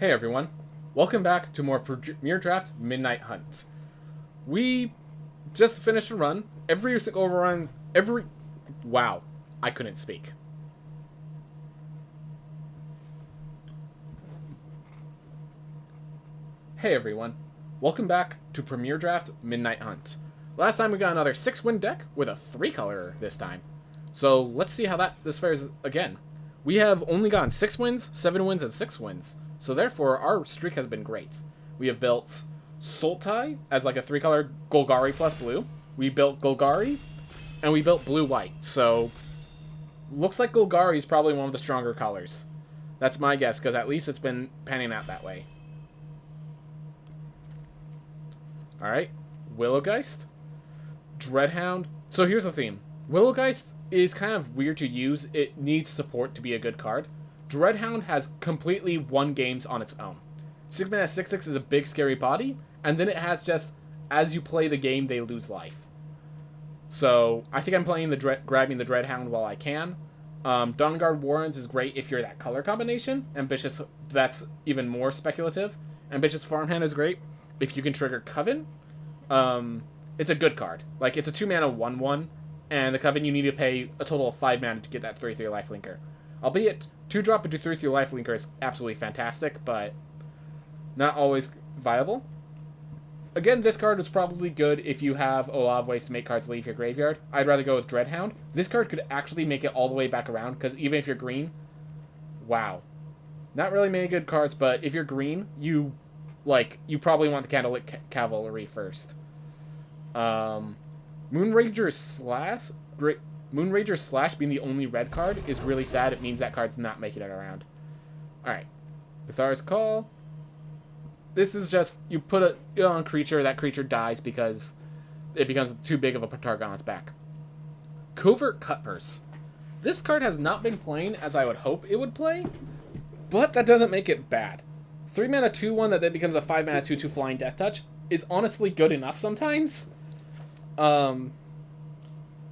Hey everyone, welcome back to more Premier Draft Midnight Hunt. We just finished a run. Every single run, wow, I couldn't speak. Hey everyone, welcome back to Premier Draft Midnight Hunt. Last time we got another 6-win deck with a 3-color this time. So let's see how this fares again. We have only gotten 6 wins, 7 wins, and 6 wins. So therefore, our streak has been great. We have built Sultai as like a 3-color Golgari plus blue. We built Golgari, and we built blue-white. So looks like Golgari is probably one of the stronger colors. That's my guess, because at least it's been panning out that way. Alright, Willowgeist, Dreadhound. So here's the theme. Willowgeist is kind of weird to use. It needs support to be a good card. Dreadhound has completely won games on its own. 6 mana 6/6 is a big scary body, and then it has just, as you play the game, they lose life. So I think I'm playing grabbing the Dreadhound while I can. Dawnguard Warrens is great if you're that color combination. Ambitious, that's even more speculative. Ambitious Farmhand is great if you can trigger Coven. It's a good card. Like, it's a 2 mana 1/1, and the Coven you need to pay a total of 5 mana to get that 3/3 lifelinker. Albeit, 2-drop into 3/3 lifelinker is absolutely fantastic, but not always viable. Again, this card is probably good if you have a lot of ways to make cards leave your graveyard. I'd rather go with Dreadhound. This card could actually make it all the way back around, because even if you're green, wow. Not really many good cards, but if you're green, you probably want the Candlelit Cavalry first. Moonrager Slash being the only red card is really sad. It means that card's not making it around. Alright. Cathar's Call. This is just, you put it on a creature, that creature dies because it becomes too big of a target on its back. Covert Cutpurse. This card has not been playing as I would hope it would play, but that doesn't make it bad. 3 mana 2/1 that then becomes a 5 mana 2/2 flying Death Touch is honestly good enough sometimes.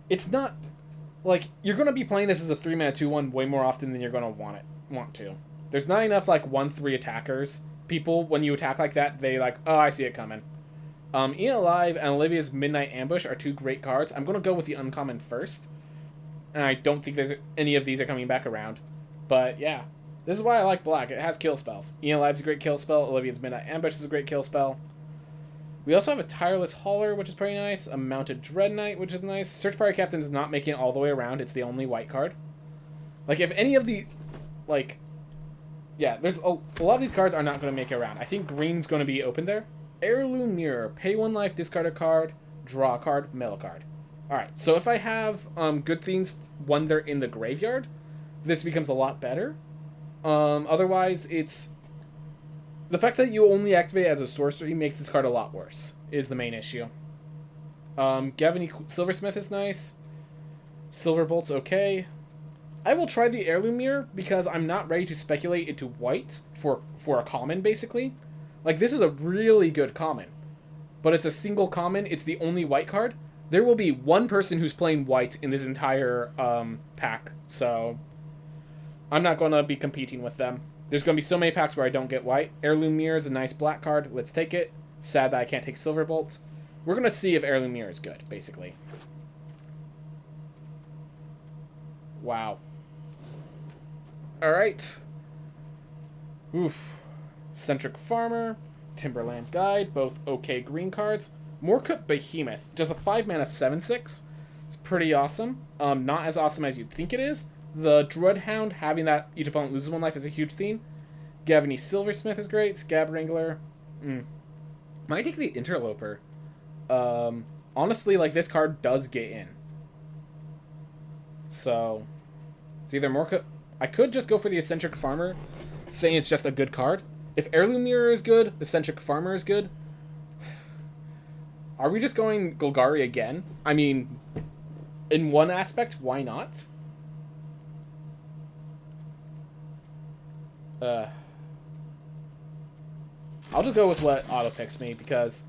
It's not like you're gonna be playing this as a 3 mana 2/1 way more often than you're gonna want to. There's not enough like 1/3 attackers. People, when you attack like that, they like, oh, I see it coming. Ian Alive and Olivia's Midnight Ambush are 2 great cards. I'm gonna go with the uncommon first, and I don't think there's any of these are coming back around. But yeah, this is why I like black. It has kill spells. Ian Alive's a great kill spell. Olivia's Midnight Ambush is a great kill spell. We also have a Tireless Hauler, which is pretty nice. A Mounted Dread Knight, which is nice. Search Party Captain's not making it all the way around. It's the only white card. Like, if any of the, like, yeah, there's a lot of these cards are not going to make it around. I think green's going to be open there. Heirloom Mirror. Pay 1 life, discard a card, draw a card, mill a card. Alright, so if I have good things when they're in the graveyard, this becomes a lot better. Otherwise, it's the fact that you only activate it as a sorcery makes this card a lot worse, is the main issue. Gavin Silversmith is nice. Silverbolt's okay. I will try the Heirloom Mirror because I'm not ready to speculate into white for a common, basically. Like, this is a really good common, but it's a single common. It's the only white card. There will be one person who's playing white in this entire pack, so I'm not going to be competing with them. There's going to be so many packs where I don't get white. Heirloom Mirror is a nice black card. Let's take it. Sad that I can't take Silverbolt. We're going to see if Heirloom Mirror is good, basically. Wow. Alright. Oof. Centric Farmer. Timberland Guide. Both okay green cards. Moorcoot Behemoth. Just a 5 mana 7/6. It's pretty awesome. Not as awesome as you'd think it is. The Dreadhound, having that each opponent loses 1 life is a huge theme. Gavany Silversmith is great. Scab Wrangler. Might take the Interloper. Honestly, like, this card does get in. So, it's either more... I could just go for the Eccentric Farmer, saying it's just a good card. If Heirloom Mirror is good, Eccentric Farmer is good. Are we just going Golgari again? I mean, in one aspect, why not? I'll just go with what auto picks me, because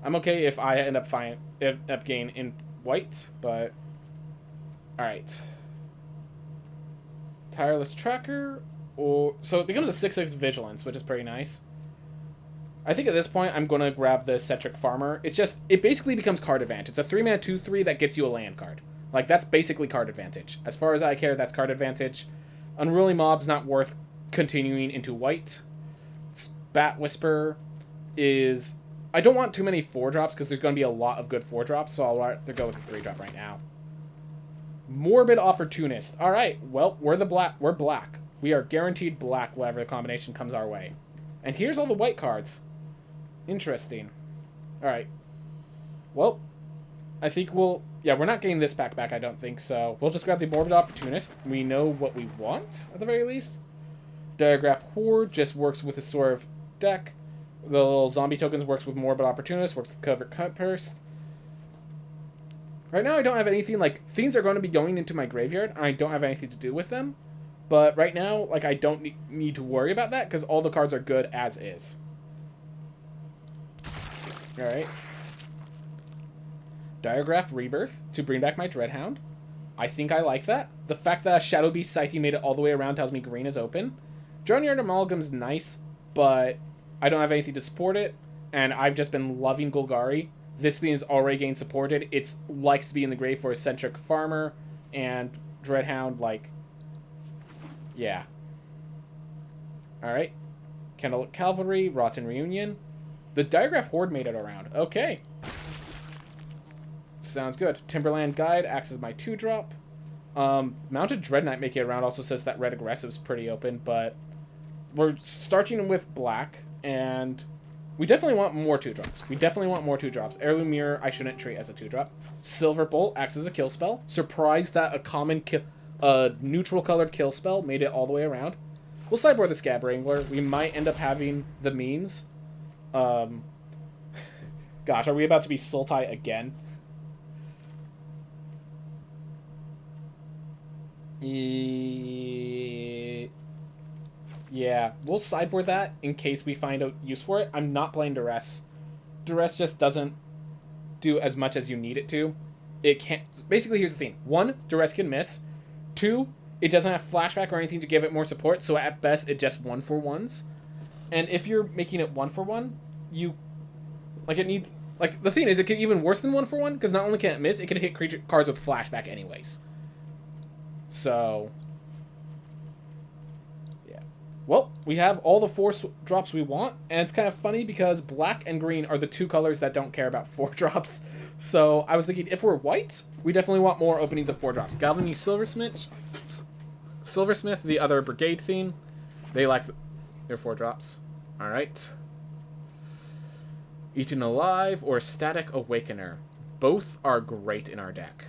I'm okay if I end up getting in white, but alright. Tireless Tracker. Or so it becomes a 6/6 vigilance, which is pretty nice. I think at this point I'm gonna grab the Centric Farmer. It basically becomes card advantage. It's a 3-mana 2/3 that gets you a land card. Like, that's basically card advantage. As far as I care, that's card advantage. Unruly Mob's not worth continuing into white. Bat Whisper is... I don't want too many 4-drops because there's going to be a lot of good 4-drops, so I'll rather go with a 3-drop right now. Morbid Opportunist. Alright, well, we're black. We are guaranteed black whatever the combination comes our way. And here's all the white cards. Interesting. Alright. Well, I think we'll... Yeah, we're not getting this back, I don't think, so we'll just grab the Morbid Opportunist. We know what we want, at the very least. Diagraph Horde just works with a sort of deck. The little zombie tokens works with Morbid Opportunist, works with Covert Cut Purse. Right now I don't have anything, like, things are going to be going into my graveyard, and I don't have anything to do with them. But right now, like, I don't need to worry about that, because all the cards are good as is. Alright. Diagraph Rebirth to bring back my Dreadhound. I think I like that. The fact that Shadow Beast Sighting made it all the way around tells me green is open. Droneyard Amalgam's nice, but I don't have anything to support it, and I've just been loving Golgari. This thing is already getting supported. It likes to be in the grave for Eccentric Farmer and Dreadhound, like... Yeah. Alright. Candlelit Cavalry, Rotten Reunion. The Diagraph Horde made it around. Okay. Sounds good. Timberland Guide acts as my 2-drop. Mounted Dread Knight making it around also says that red aggressive's pretty open, but we're starting with black, and we definitely want more 2-drops. Heirloom Mirror I shouldn't treat as a 2-drop. Silver Bolt acts as a kill spell. Surprised that a neutral colored kill spell made it all the way around. We'll sideboard the Scab Wrangler. We might end up having the means. Gosh, are we about to be Sultai again? Yeah, we'll sideboard that in case we find a use for it. I'm not playing Duress. Duress just doesn't do as much as you need it to. It can't... Basically, here's the thing. 1, Duress can miss. 2, it doesn't have flashback or anything to give it more support, so at best, it just 1-for-1s. And if you're making it 1-for-1, you... Like, it needs... Like, the thing is, it can even worse than 1-for-1, because not only can it miss, it can hit creature cards with flashback anyways. So... Yeah. Well, we have all the 4-drops we want, and it's kind of funny because black and green are the 2 colors that don't care about 4-drops. So I was thinking, if we're white, we definitely want more openings of 4-drops. Galvany Silversmith, the other Brigade theme, they like their 4-drops. Alright. Eaten Alive or Static Awakener. Both are great in our deck.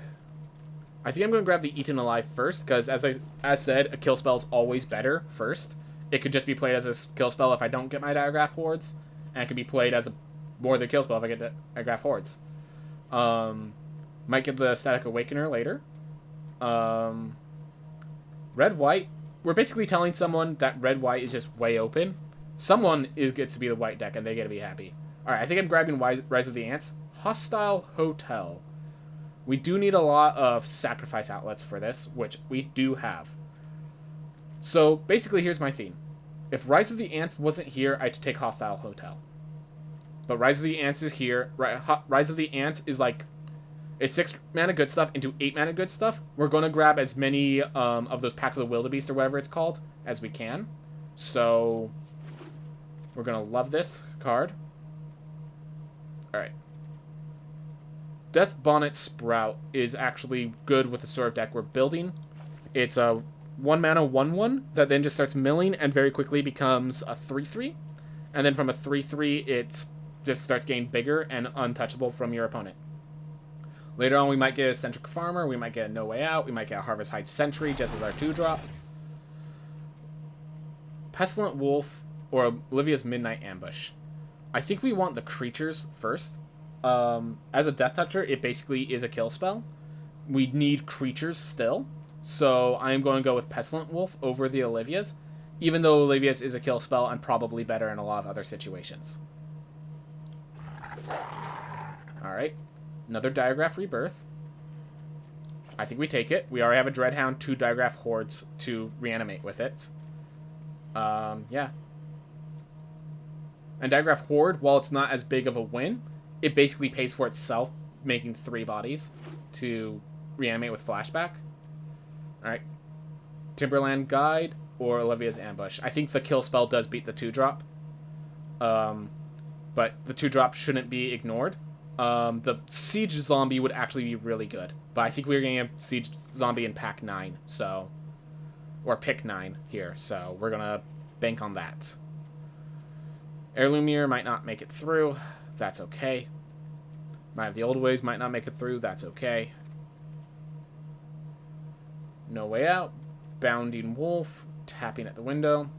I think I'm going to grab the Eaten Alive first, because as said, a kill spell is always better first. It could just be played as a kill spell if I don't get my Diagraph Hordes, and it could be played as a more than kill spell if I get Diagraph Hordes. Might get the Static Awakener later. Red-White. We're basically telling someone that Red-White is just way open. Someone gets to be the white deck, and they get to be happy. Alright, I think I'm grabbing Rise of the Ants. Hostile Hotel. We do need a lot of sacrifice outlets for this, which we do have. So, basically, here's my theme. If Rise of the Ants wasn't here, I'd take Hostile Hotel. But Rise of the Ants is here. Rise of the Ants is like... It's 6 mana good stuff into 8 mana good stuff. We're going to grab as many of those Pack of the Wildebeest or whatever it's called as we can. So, we're going to love this card. Alright. Death Bonnet Sprout is actually good with the sort of deck we're building. It's a 1 mana 1/1 that then just starts milling and very quickly becomes a 3/3. And then from a 3/3, it just starts getting bigger and untouchable from your opponent. Later on, we might get a Eccentric Farmer, we might get a No Way Out, we might get a Harvest Hide Sentry just as our 2-drop. Pestilent Wolf or Olivia's Midnight Ambush. I think we want the creatures first. As a Death Toucher, it basically is a kill spell. We need creatures still. So I'm going to go with Pestilent Wolf over the Olivia's, even though Olivia's is a kill spell and probably better in a lot of other situations. Alright. Another Diagraph Rebirth. I think we take it. We already have a Dreadhound, 2 Diagraph Hordes to reanimate with it. Yeah. And Digraph Horde, while it's not as big of a win, it basically pays for itself, making 3 bodies to reanimate with Flashback. Alright. Timberland Guide or Olivia's Ambush. I think the kill spell does beat the 2-drop. But the 2-drop shouldn't be ignored. The Siege Zombie would actually be really good. But I think we're going to get Siege Zombie in pack 9, so... Or pick 9 here, so we're going to bank on that. Heirloomier might not make it through. That's okay. Might have the Old Ways, might not make it through. That's okay. No Way Out. Bounding Wolf. Tapping at the window.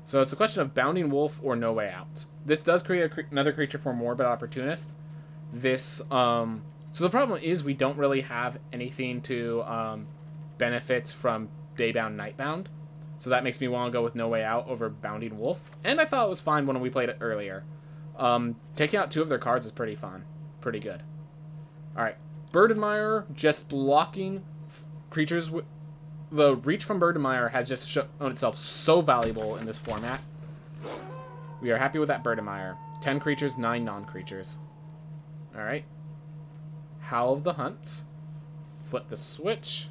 So it's a question of Bounding Wolf or No Way Out. This does create another creature for Morbid Opportunist. This, so the problem is we don't really have anything to benefit from Daybound, Nightbound. So that makes me want to go with No Way Out over Bounding Wolf. And I thought it was fine when we played it earlier. Taking out 2 of their cards is pretty fun. Pretty good. Alright. Bird Admirer, just blocking creatures with... The reach from Bird Admirer has just shown itself so valuable in this format. We are happy with that Bird Admirer. 10 creatures, 9 non-creatures. Alright. Howl of the Hunt. Flip the switch.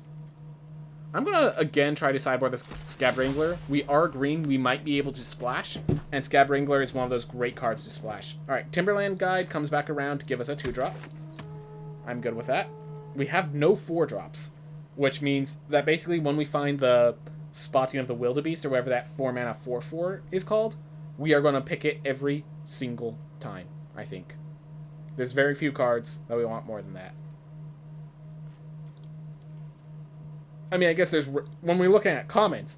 I'm going to, again, try to sideboard this Scab Wrangler. We are green. We might be able to splash. And Scab Wrangler is one of those great cards to splash. Alright, Timberland Guide comes back around to give us a 2-drop. I'm good with that. We have no 4-drops. Which means that basically when we find the Spotting of the Wildebeest, or whatever that 4-mana 4/4 is called, we are going to pick it every single time, I think. There's very few cards that we want more than that. I mean, I guess there's... When we're looking at comments,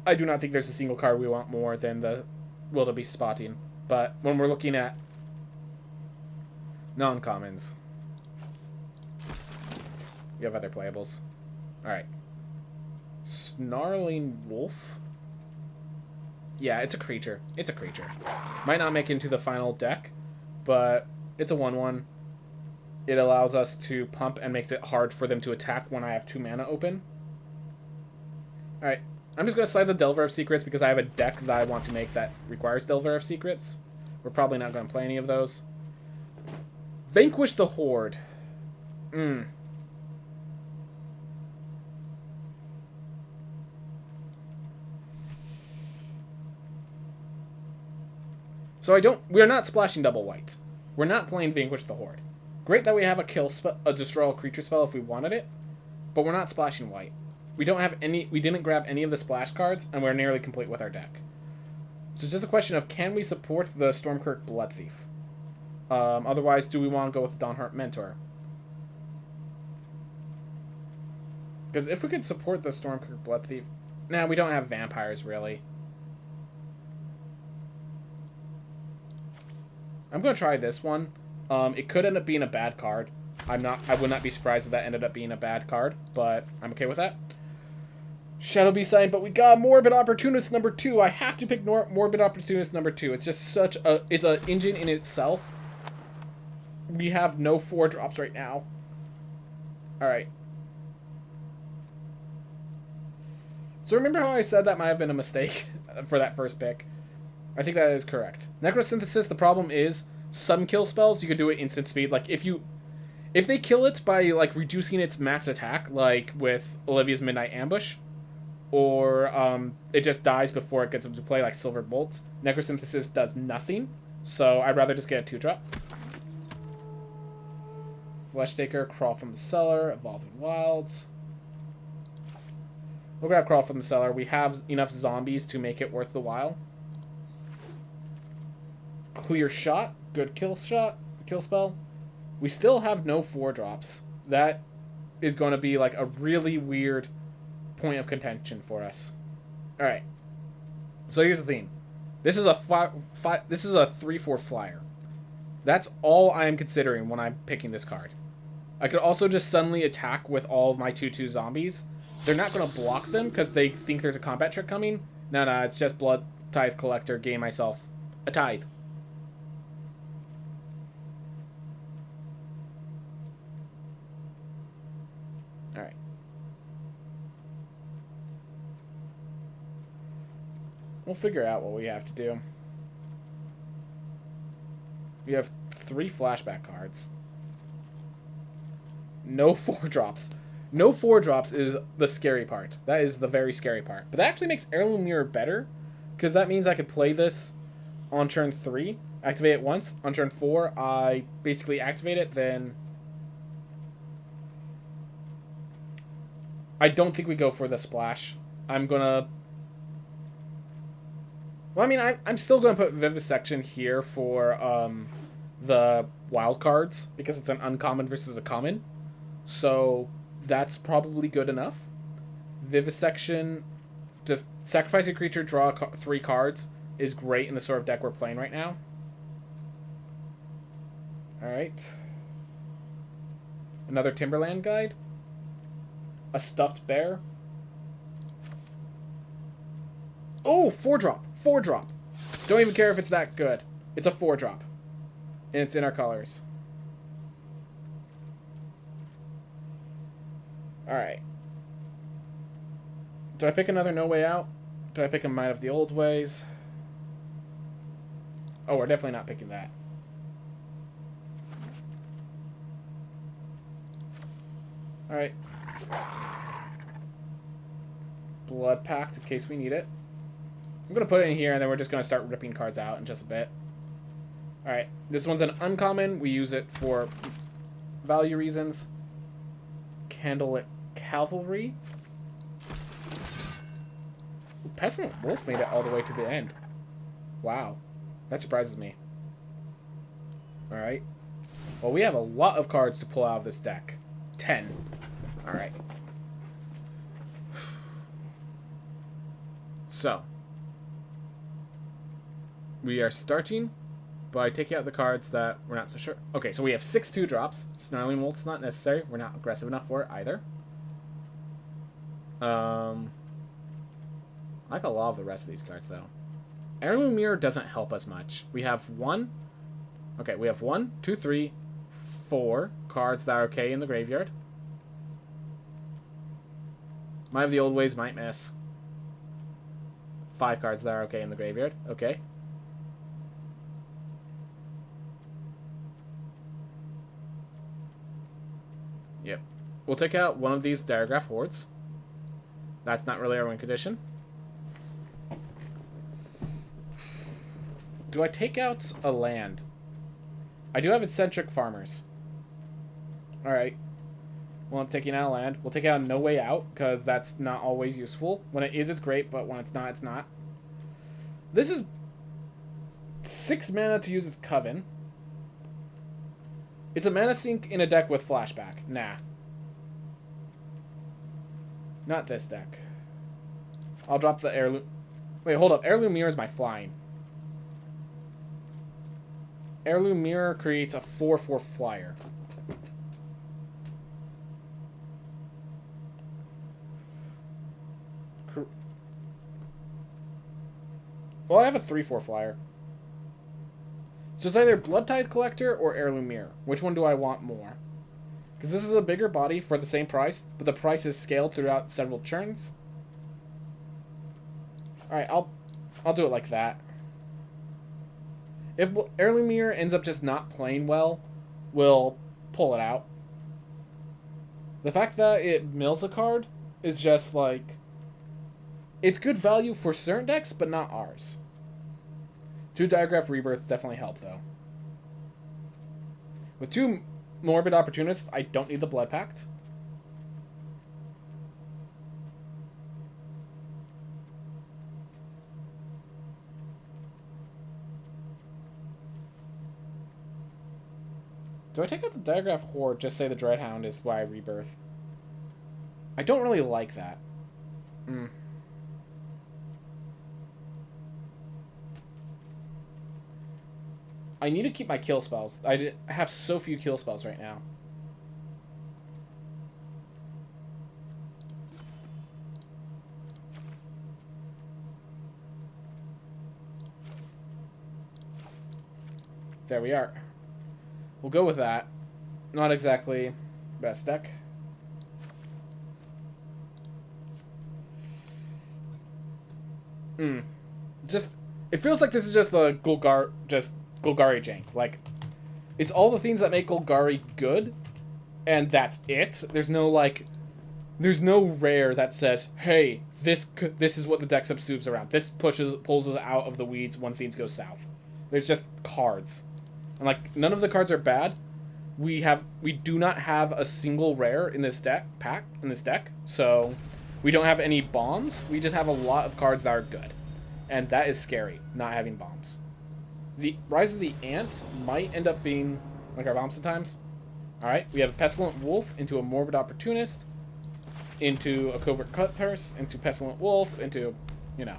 I do not think there's a single card we want more than the Wildebeest Spotting. But when we're looking at non-commons, we have other playables. Alright. Snarling Wolf. Yeah, it's a creature. It's a creature. Might not make it into the final deck, but it's a 1/1. It allows us to pump and makes it hard for them to attack when I have 2 mana open. Alright. I'm just going to slide the Delver of Secrets because I have a deck that I want to make that requires Delver of Secrets. We're probably not going to play any of those. Vanquish the Horde. So we're not splashing double white. We're not playing Vanquish the Horde. Great that we have a destroy all creature spell if we wanted it, but we're not splashing white. We didn't grab any of the splash cards, and we're nearly complete with our deck. So it's just a question of, can we support the Stormkirk Blood Thief? Otherwise, do we want to go with Dawnhart Mentor? Because if we could support the Stormkirk Blood Thief... Nah, we don't have vampires, really. I'm going to try this one. It could end up being a bad card. I would not be surprised if that ended up being a bad card, but I'm okay with that. Shadow Beast Sign, but we got Morbid Opportunist number 2. I have to pick Morbid Opportunist number 2. It's just such a... It's an engine in itself. We have no 4-drops right now. Alright. So remember how I said that might have been a mistake for that first pick? I think that is correct. Necrosynthesis, the problem is, some kill spells, you could do it instant speed. Like, if they kill it by, like, reducing its max attack, like with Olivia's Midnight Ambush, or it just dies before it gets into play, like Silver Bolts, Necrosynthesis does nothing, so I'd rather just get a 2-drop. Fleshtaker, Crawl from the Cellar, Evolving Wilds. We'll grab Crawl from the Cellar. We have enough zombies to make it worth the while. Clear Shot, good kill spell. We still have no 4-drops. That is going to be like a really weird point of contention for us. All right. So here's the theme. This is a 3/4 flyer. That's all I am considering when I'm picking this card. I could also just suddenly attack with all of my 2/2 zombies. They're not going to block them because they think there's a combat trick coming. No, it's just Blood Tithe Collector, gain myself a tithe. We'll figure out what we have to do. We have 3 flashback cards. No 4-drops. No 4-drops is the scary part. That is the very scary part. But that actually makes Heirloom Mirror better, because that means I could play this on turn 3, activate it once. On turn 4, I basically activate it, then... I don't think we go for the splash. I'm gonna... Well, I mean, I'm still gonna put Vivisection here for the wild cards, because it's an uncommon versus a common. So that's probably good enough. Vivisection, just sacrifice a creature, draw 3 cards, is great in the sort of deck we're playing right now. Alright. Another Timberland Guide. A Stuffed Bear. Oh, 4-drop. 4-drop. Don't even care if it's that good. It's a 4-drop. And it's in our colors. Alright. Do I pick another No Way Out? Do I pick a Might of the Old Ways? Oh, we're definitely not picking that. Alright. Blood Pact in case we need it. I'm going to put it in here, and then we're just going to start ripping cards out in just a bit. Alright, this one's an uncommon. We use it for value reasons. Candlelit Cavalry. Ooh, Pestilent Wolf made it all the way to the end. Wow. That surprises me. Alright. Well, we have a lot of cards to pull out of this deck. 10. Alright. So. We are starting by taking out the cards that we're not so sure. Okay, so we have 6 2-drops. Snarling Wolf's not necessary. We're not aggressive enough for it either. I like a lot of the rest of these cards, though. Heirloom Mirror doesn't help us much. We have 1... Okay, we have 1, 2, 3, 4 cards that are okay in the graveyard. Might of the Old Ways might miss. 5 cards that are okay in the graveyard. Okay. Yep. We'll take out one of these Diregraph Hordes. That's not really our win condition. Do I take out a land? I do have Eccentric Farmers. Alright. Well, I'm taking out a land. We'll take out No Way Out, because that's not always useful. When it is, it's great, but when it's not, it's not. This is 6 mana to use as Coven. It's a mana sink in a deck with flashback. Nah. Not this deck. I'll drop the Heirloom... Wait, hold up. Heirloom Mirror is my flying. Heirloom Mirror creates a 4/4 flyer. Well, I have a 3/4 flyer. So it's either Blood Tithe Collector or Heirloom Mirror. Which one do I want more? Because this is a bigger body for the same price, but the price is scaled throughout several turns. Alright, I'll do it like that. If Heirloom Mirror ends up just not playing well, we'll pull it out. The fact that it mills a card is just like... It's good value for certain decks, but not ours. 2 Diregraph Rebirths definitely help, though. With 2 Morbid Opportunists, I don't need the Blood Pact. Do I take out the Diregraph Horde, just say the Dreadhound is why I Rebirth? I don't really like that. I need to keep my kill spells. I have so few kill spells right now. There we are. We'll go with that. Not exactly best deck. It feels like this is just the Golgari jank. Like, it's all the things that make Golgari good, and that's it. There's no, like, there's no rare that says, hey, this is what the deck subsumes around. This pulls us out of the weeds when things go south. There's just cards. And, like, none of the cards are bad. We do not have a single rare in this deck, so we don't have any bombs. We just have a lot of cards that are good. And that is scary, not having bombs. The Rise of the Ants might end up being like our bomb sometimes. Alright, we have a Pestilent Wolf into a Morbid Opportunist, into a Covert Cutpurse, into Pestilent Wolf, into, you know.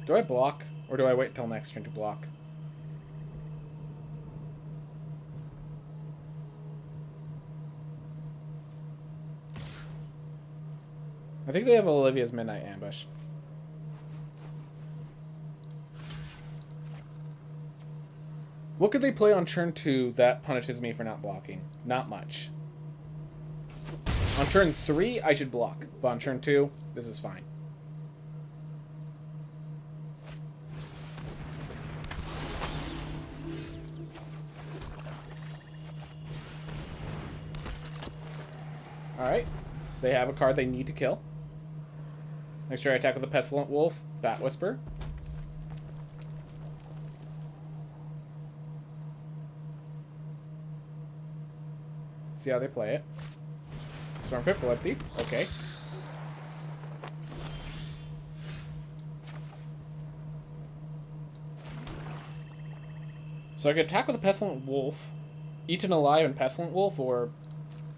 Do I block, or do I wait till next turn to block? I think they have Olivia's Midnight Ambush. What could they play on turn 2 that punishes me for not blocking? Not much. On turn 3, I should block. But on turn 2, this is fine. Alright. They have a card they need to kill. Next turn I attack with the Pestilent Wolf, Bat Whisper. See how they play it. Stormcrypt, Blood Thief. Okay. So I could attack with a Pestilent Wolf, Eaten Alive and Pestilent Wolf, or,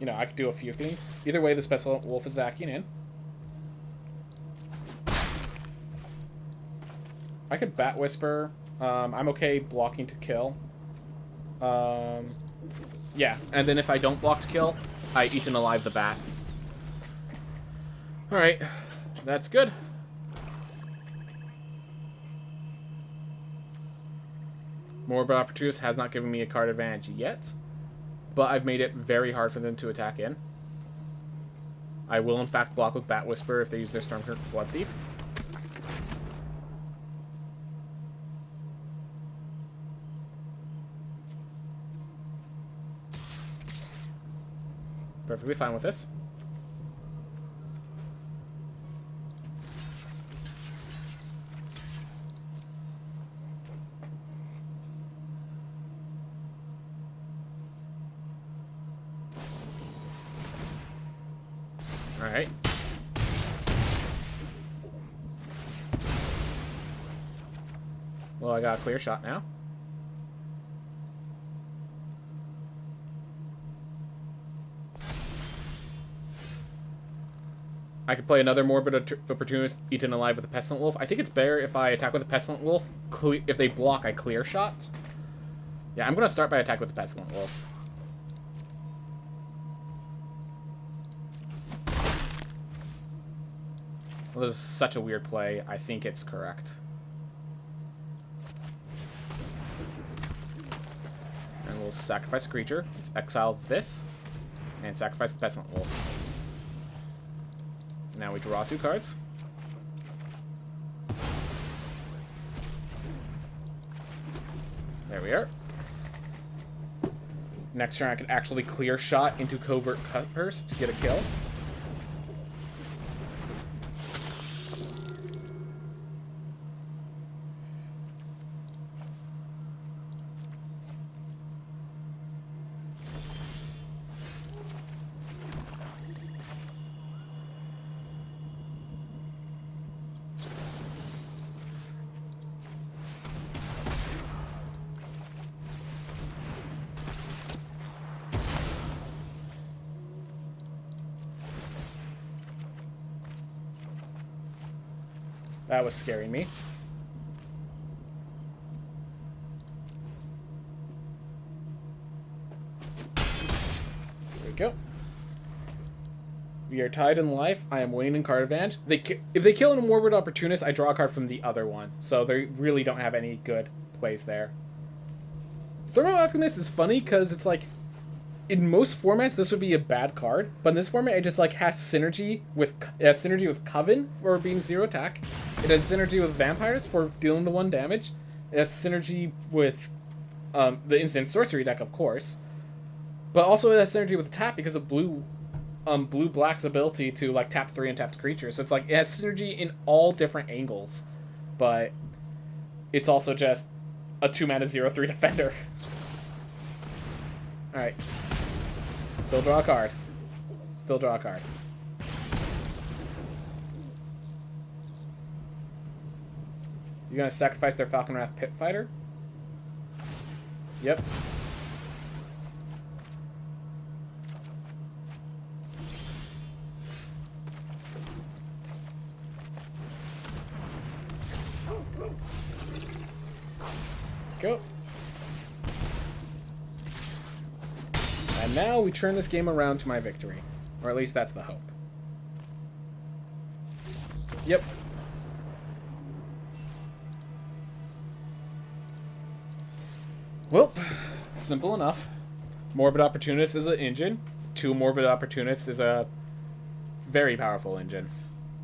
you know, I could do a few things. Either way, this Pestilent Wolf is zacking in. I could Bat Whisper. I'm okay blocking to kill. Yeah, and then if I don't block to kill, I Eaten Alive the bat. Alright, that's good. Morbid Opportunist has not given me a card advantage yet, but I've made it very hard for them to attack in. I will in fact block with Bat Whisper if they use their Stormcrypt Blood Thief. Perfectly fine with this. All right. Well, I got a clear shot now. I could play another Morbid Opportunist, Eaten Alive with a Pestilent Wolf. I think it's better if I attack with a Pestilent Wolf. If they block, I clear shots. Yeah, I'm going to start by attack with the Pestilent Wolf. Well, this is such a weird play. I think it's correct. And we'll sacrifice a creature. Let's exile this. And sacrifice the Pestilent Wolf. Now we draw 2 cards. There we are. Next turn I can actually clear shot into Covert Cutpurse to get a kill. That was scaring me. There we go. We are tied in life. I am winning in card advantage. If they kill a Morbid Opportunist, I draw a card from the other one. So they really don't have any good plays there. Thermal Alchemist is funny because it's like, in most formats this would be a bad card, but in this format it just like has synergy with Coven for being 0 attack. It has synergy with Vampires for dealing the 1 damage. It has synergy with the instant sorcery deck, of course, but also it has synergy with tap because of blue-black's ability to like tap 3 untapped creatures. So it's like it has synergy in all different angles, but it's also just a 2-mana 0/3 defender. All right. Still draw a card. Still draw a card. You're gonna sacrifice their Falcon Wrath Pit Fighter? Yep. Go. And now we turn this game around to my victory. Or at least that's the hope. Yep. Well, simple enough. Morbid Opportunist is an engine. 2 Morbid Opportunists is a very powerful engine.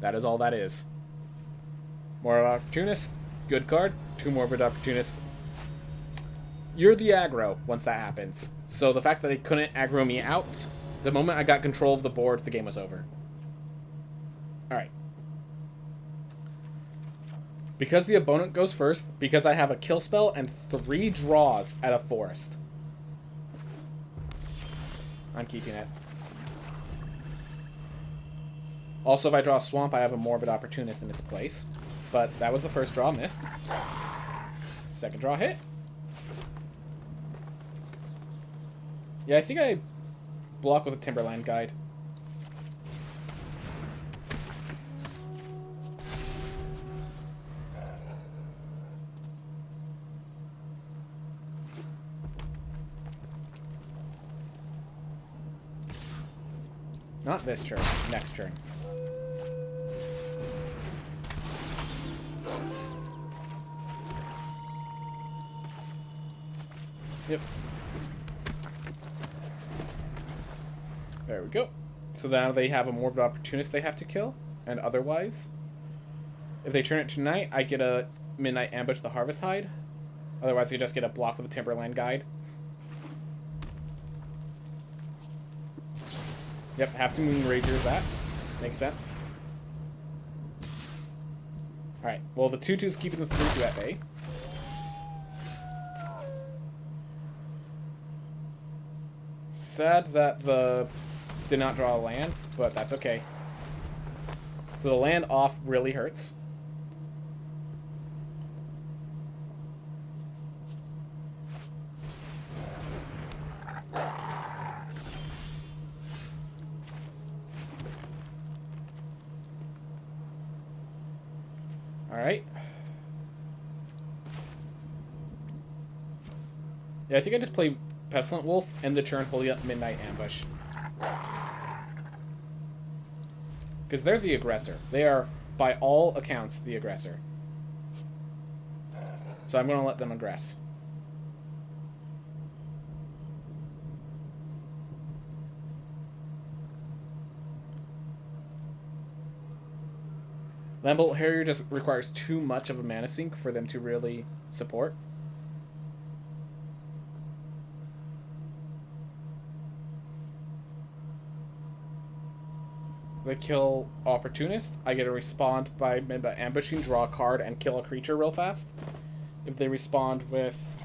That is all that is. Morbid Opportunist, good card. 2 Morbid Opportunists. You're the aggro once that happens. So the fact that they couldn't aggro me out, the moment I got control of the board, the game was over. Alright. Because the opponent goes first, because I have a kill spell and 3 draws at a forest. I'm keeping it. Also, if I draw a swamp, I have a Morbid Opportunist in its place. But that was the first draw, missed. Second draw hit. Yeah, I think I block with a Timberland Guide. Not this turn, next turn. Yep. There we go. So now they have a Morbid Opportunist they have to kill, and otherwise, if they turn it tonight, I get a Midnight Ambush the Harvest Hide. Otherwise, you just get a block with a Timberland Guide. Yep, have to Moon Razor that. Makes sense. Alright, well the 2/2's keeping the 3/2 at bay. Sad that the did not draw a land, but that's okay. So the land off really hurts. Alright. Yeah, I think I just play Pestilent Wolf and the turn holding up Midnight Ambush. Because they're the aggressor. They are, by all accounts, the aggressor. So I'm going to let them aggress. Lambolt Harrier just requires too much of a mana sink for them to really support. They kill Opportunist. I get a respond by ambushing, draw a card, and kill a creature real fast. If they respond with...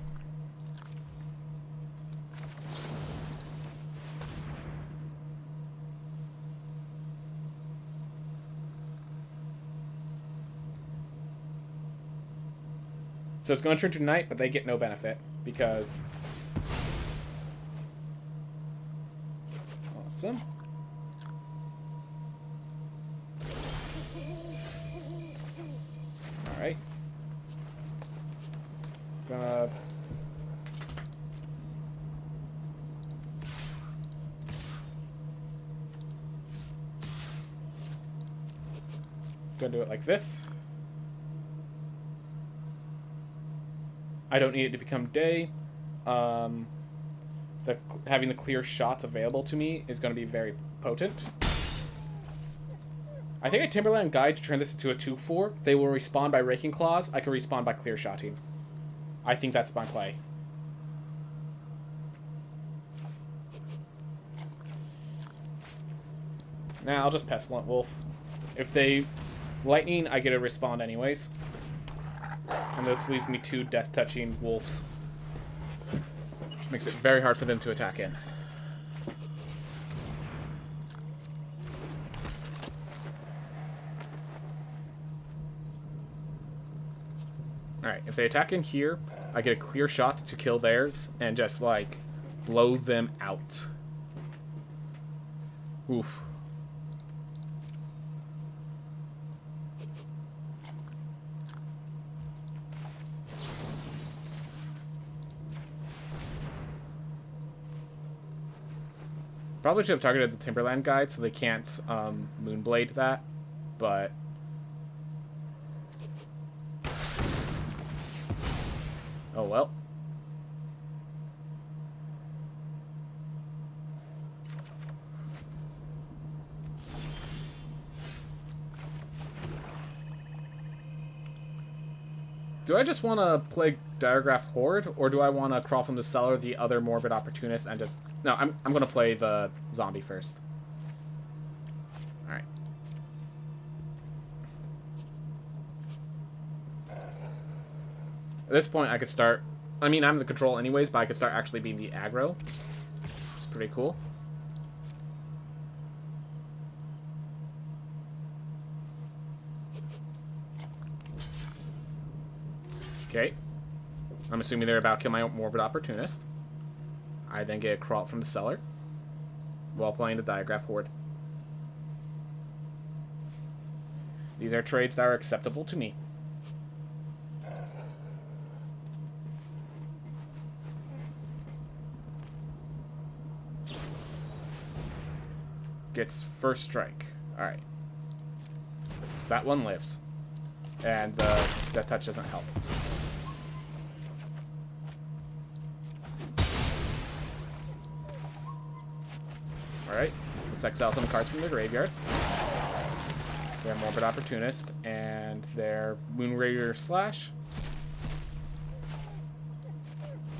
So it's going to turn to night, but they get no benefit because... Awesome. Alright. Gonna... Gonna do it like this. I don't need it to become day. having the clear shots available to me is going to be very potent. I think a Timberland Guide to turn this into a 2/4. They will respawn by Raking Claws. I can respawn by clear shotting. I think that's my play. Nah, I'll just Pestilent Wolf. If they lightning, I get a respawn anyways. And this leaves me 2 death-touching wolves. Makes it very hard for them to attack in. Alright, if they attack in here, I get a clear shot to kill theirs and just, like, blow them out. Oof. Probably should have targeted the Timberland Guide so they can't Moonblade that, but... oh well. Do I just want to play Diregraph Horde, or do I want to crawl from the cellar the other Morbid Opportunist and just... no, I'm going to play the zombie first. Alright. At this point, I could start... I mean, I'm the control anyways, but I could start actually being the aggro. It's pretty cool. Okay. I'm assuming they're about to kill my Morbid Opportunist. I then get a crawl from the cellar while playing the Diregraph Horde. These are trades that are acceptable to me. Gets first strike. Alright. So that one lives. And the Death Touch doesn't help. Alright, let's exile some cards from the graveyard. Their Morbid Opportunist and their Moonraider Slash.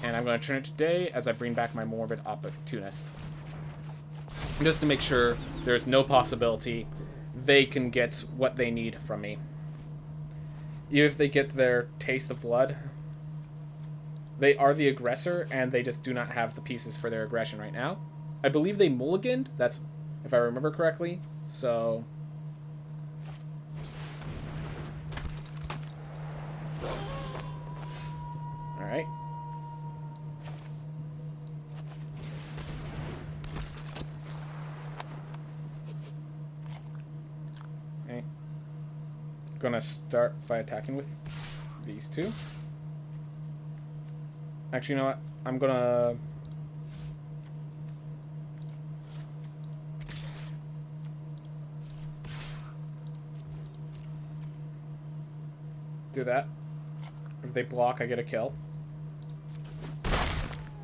And I'm going to turn it today as I bring back my Morbid Opportunist. Just to make sure there's no possibility they can get what they need from me. Even if they get their taste of blood, they are the aggressor and they just do not have the pieces for their aggression right now. I believe they mulliganed, that's if I remember correctly, so... alright. Okay. Gonna start by attacking with these two. Actually, you know what? I'm gonna... do that. If they block, I get a kill.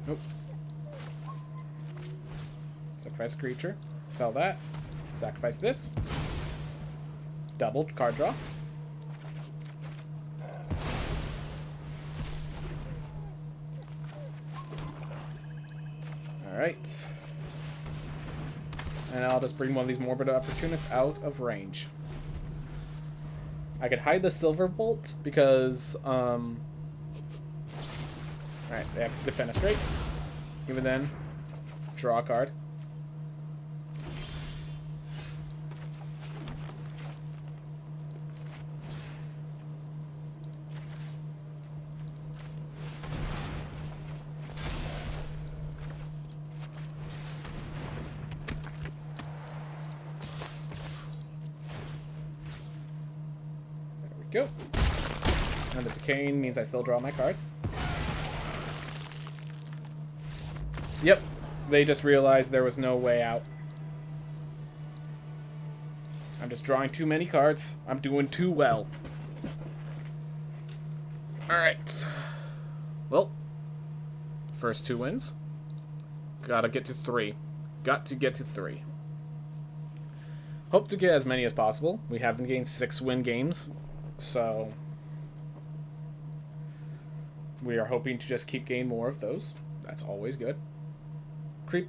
Nope. Sacrifice a creature. Sell that. Sacrifice this. Double card draw. Alright. And I'll just bring one of these Morbid Opportunists out of range. I could hide the Silver Bolt because, alright, they have to defenestrate. Even then, draw a card. Go. And the decaying means I still draw my cards. Yep. They just realized there was no way out. I'm just drawing too many cards. I'm doing too well. Alright. Well. First 2 wins. Gotta get to 3. Got to get to 3. Hope to get as many as possible. We have been getting 6-win games, so we are hoping to just keep getting more of those. That's always good. Creep,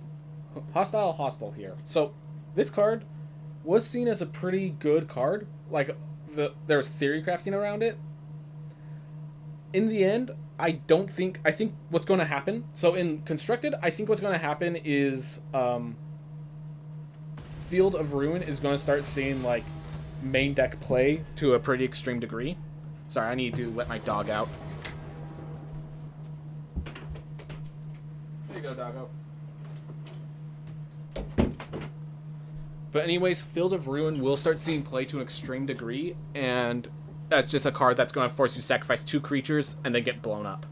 hostile here. So this card was seen as a pretty good card. Like there's theory crafting around it. In the end, I think what's going to happen. So in Constructed, I think what's going to happen is Field of Ruin is going to start seeing like main deck play to a pretty extreme degree. Sorry, I need to let my dog out. There you go, doggo. But anyways, Field of Ruin will start seeing play to an extreme degree, and that's just a card that's going to force you to sacrifice 2 creatures and then get blown up.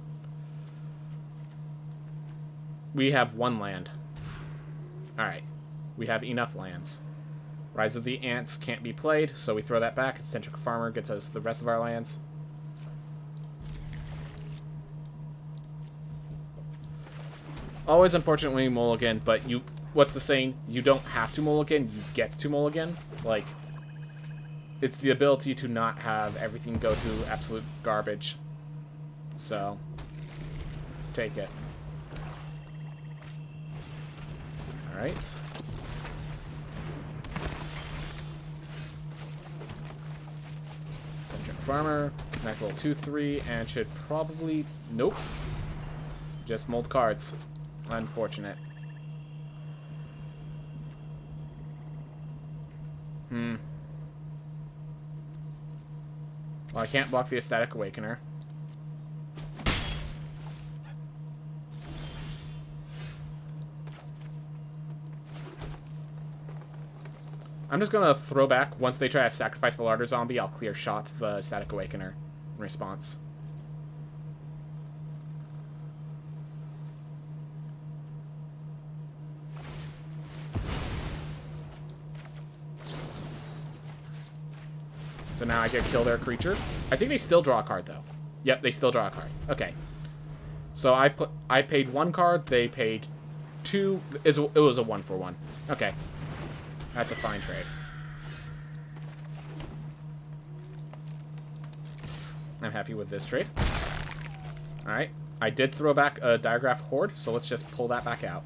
We have 1 land. Alright. We have enough lands. Rise of the Ants can't be played, so we throw that back. Eccentric Farmer gets us the rest of our lands. Always unfortunately mulligan, but what's the saying? You don't have to mulligan, you get to mulligan. Like, it's the ability to not have everything go to absolute garbage. So, take it. Alright. Eccentric Farmer. Nice little 2-3, and should probably... Nope. Just mold cards. Unfortunate. Well, I can't block the Ecstatic Awakener. I'm just gonna throw back. Once they try to sacrifice the Larder Zombie, I'll clear shot the Ecstatic Awakener in response. So now I get to kill their creature. I think they still draw a card, though. Yep, they still draw a card. Okay. So I paid 1 card, they paid 2. It was a 1-for-1. Okay. That's a fine trade. I'm happy with this trade. Alright. I did throw back a Diagraph Horde, so let's just pull that back out.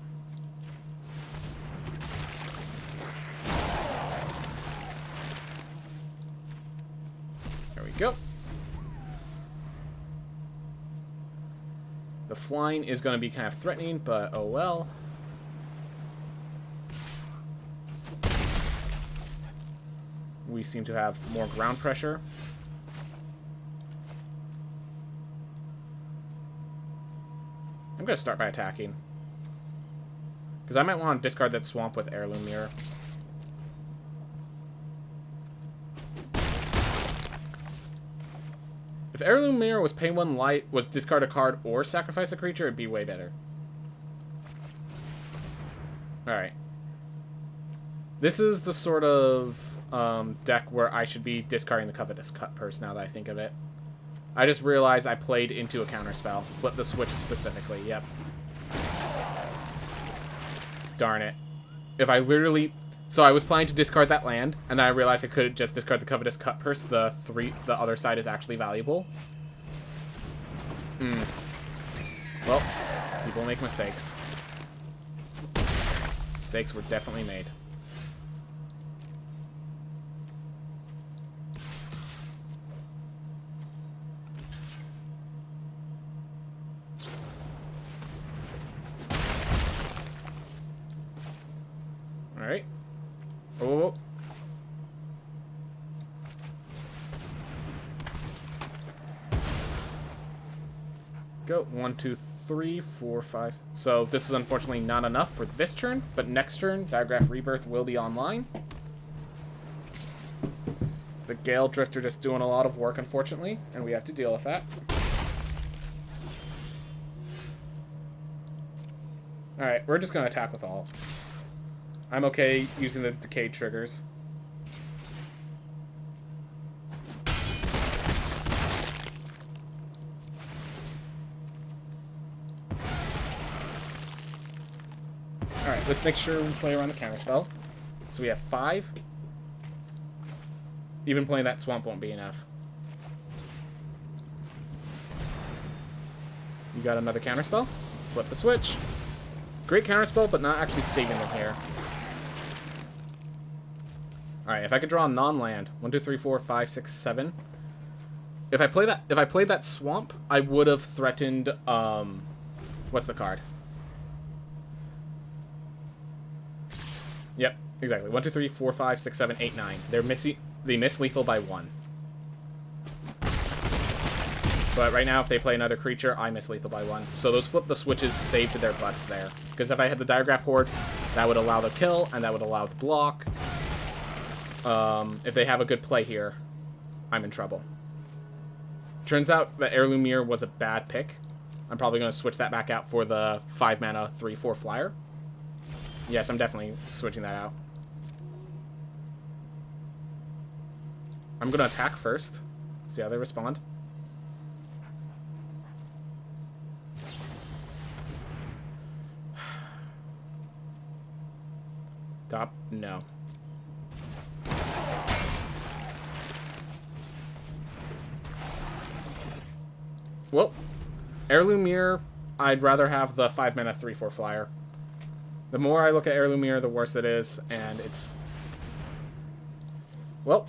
Go. The flying is going to be kind of threatening, but oh well. We seem to have more ground pressure. I'm going to start by attacking. Because I might want to discard that swamp with Heirloom Mirror. If Heirloom Mirror was pay 1 light, was discard a card or sacrifice a creature, it'd be way better. Alright. This is the sort of deck where I should be discarding the Covetous Purse now that I think of it. I just realized I played into a counterspell. Flip the switch specifically, yep. Darn it. If I literally... So I was planning to discard that land, and then I realized I could just discard the Covetous Purse. The other side is actually valuable. Well, people make mistakes. Mistakes were definitely made. Alright. Oh. Go. 1, 2, 3, 4, 5. So this is unfortunately not enough for this turn, but next turn, Diagraph Rebirth will be online. The Gale Drifter just doing a lot of work, unfortunately, and we have to deal with that. Alright, we're just going to attack with all. I'm okay using the Decay triggers. Alright, let's make sure we play around the counterspell. So we have 5. Even playing that swamp won't be enough. You got another counterspell. Flip the switch. Great counterspell, but not actually saving them here. Alright, if I could draw a non-land. 1, 2, 3, 4, 5, 6, 7. If I played that swamp, I would have threatened what's the card? Yep, exactly. 1, 2, 3, 4, 5, 6, 7, 8, 9. They miss lethal by 1. But right now, if they play another creature, I miss lethal by 1. So those flip the switches saved their butts there. Because if I had the Diagraph Horde, that would allow the kill, and that would allow the block. If they have a good play here, I'm in trouble. Turns out that Heirloom Mirror was a bad pick. I'm probably going to switch that back out for the 5 mana 3/4 flyer. Yes, I'm definitely switching that out. I'm going to attack first. See how they respond. Top? No. Well, Heirloom Mirror, I'd rather have the 5 mana 3/4 flyer. The more I look at Heirloom Mirror, the worse it is, and it's... Well,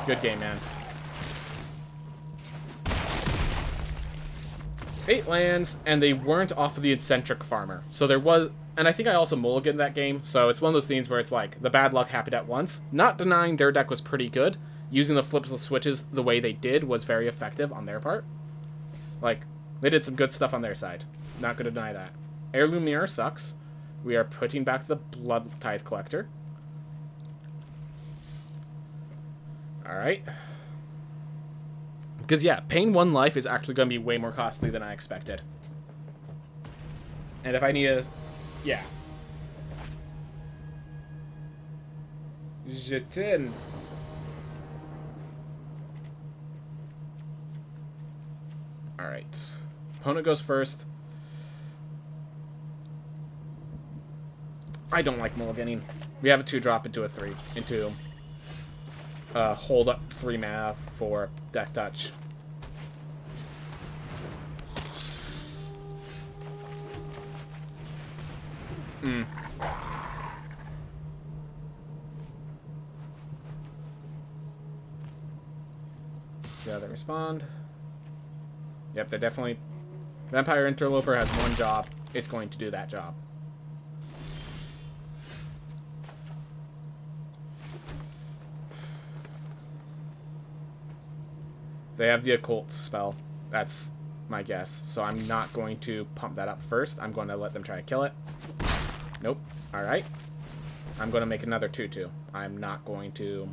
good game, man. 8 lands, and they weren't off of the Eccentric Farmer. So there was... And I think I also mulliganed that game, so it's one of those things where it's like, the bad luck happened at once. Not denying their deck was pretty good. Using the flips and switches the way they did was very effective on their part. Like, they did some good stuff on their side. Not gonna deny that. Heirloom Mirror sucks. We are putting back the Blood Tithe Collector. Alright. Because, yeah, paying 1 life is actually going to be way more costly than I expected. And if I need a... Yeah. Jetin. Alright. Opponent goes first. I don't like mulliganing. We have a 2-drop into a 3. Into... hold up 3 mana for Death Touch. See how they respond. Yep, they're definitely... Vampire Interloper has 1 job. It's going to do that job. They have the Occult spell. That's my guess. So I'm not going to pump that up first. I'm going to let them try to kill it. Nope. Alright. I'm going to make another 2/2. I'm not going to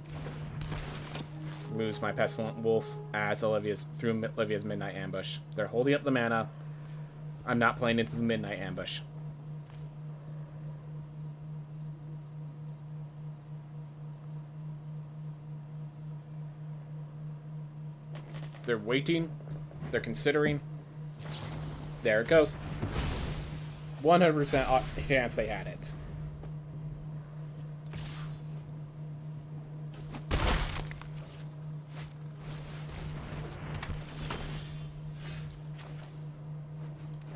lose my Pestilent Wolf as Olivia's Midnight Ambush. They're holding up the mana. I'm not playing into the Midnight Ambush. They're waiting. They're considering. There it goes. 100% chance they had it.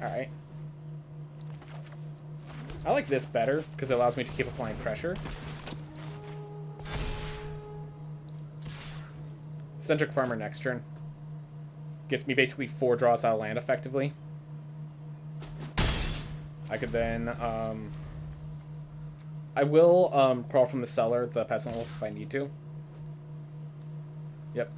Alright. I like this better, because it allows me to keep applying pressure. Eccentric Farmer next turn. Gets me basically 4 draws out of land effectively. I could then, I will, crawl from the cellar the Pestilent Wolf if I need to. Yep.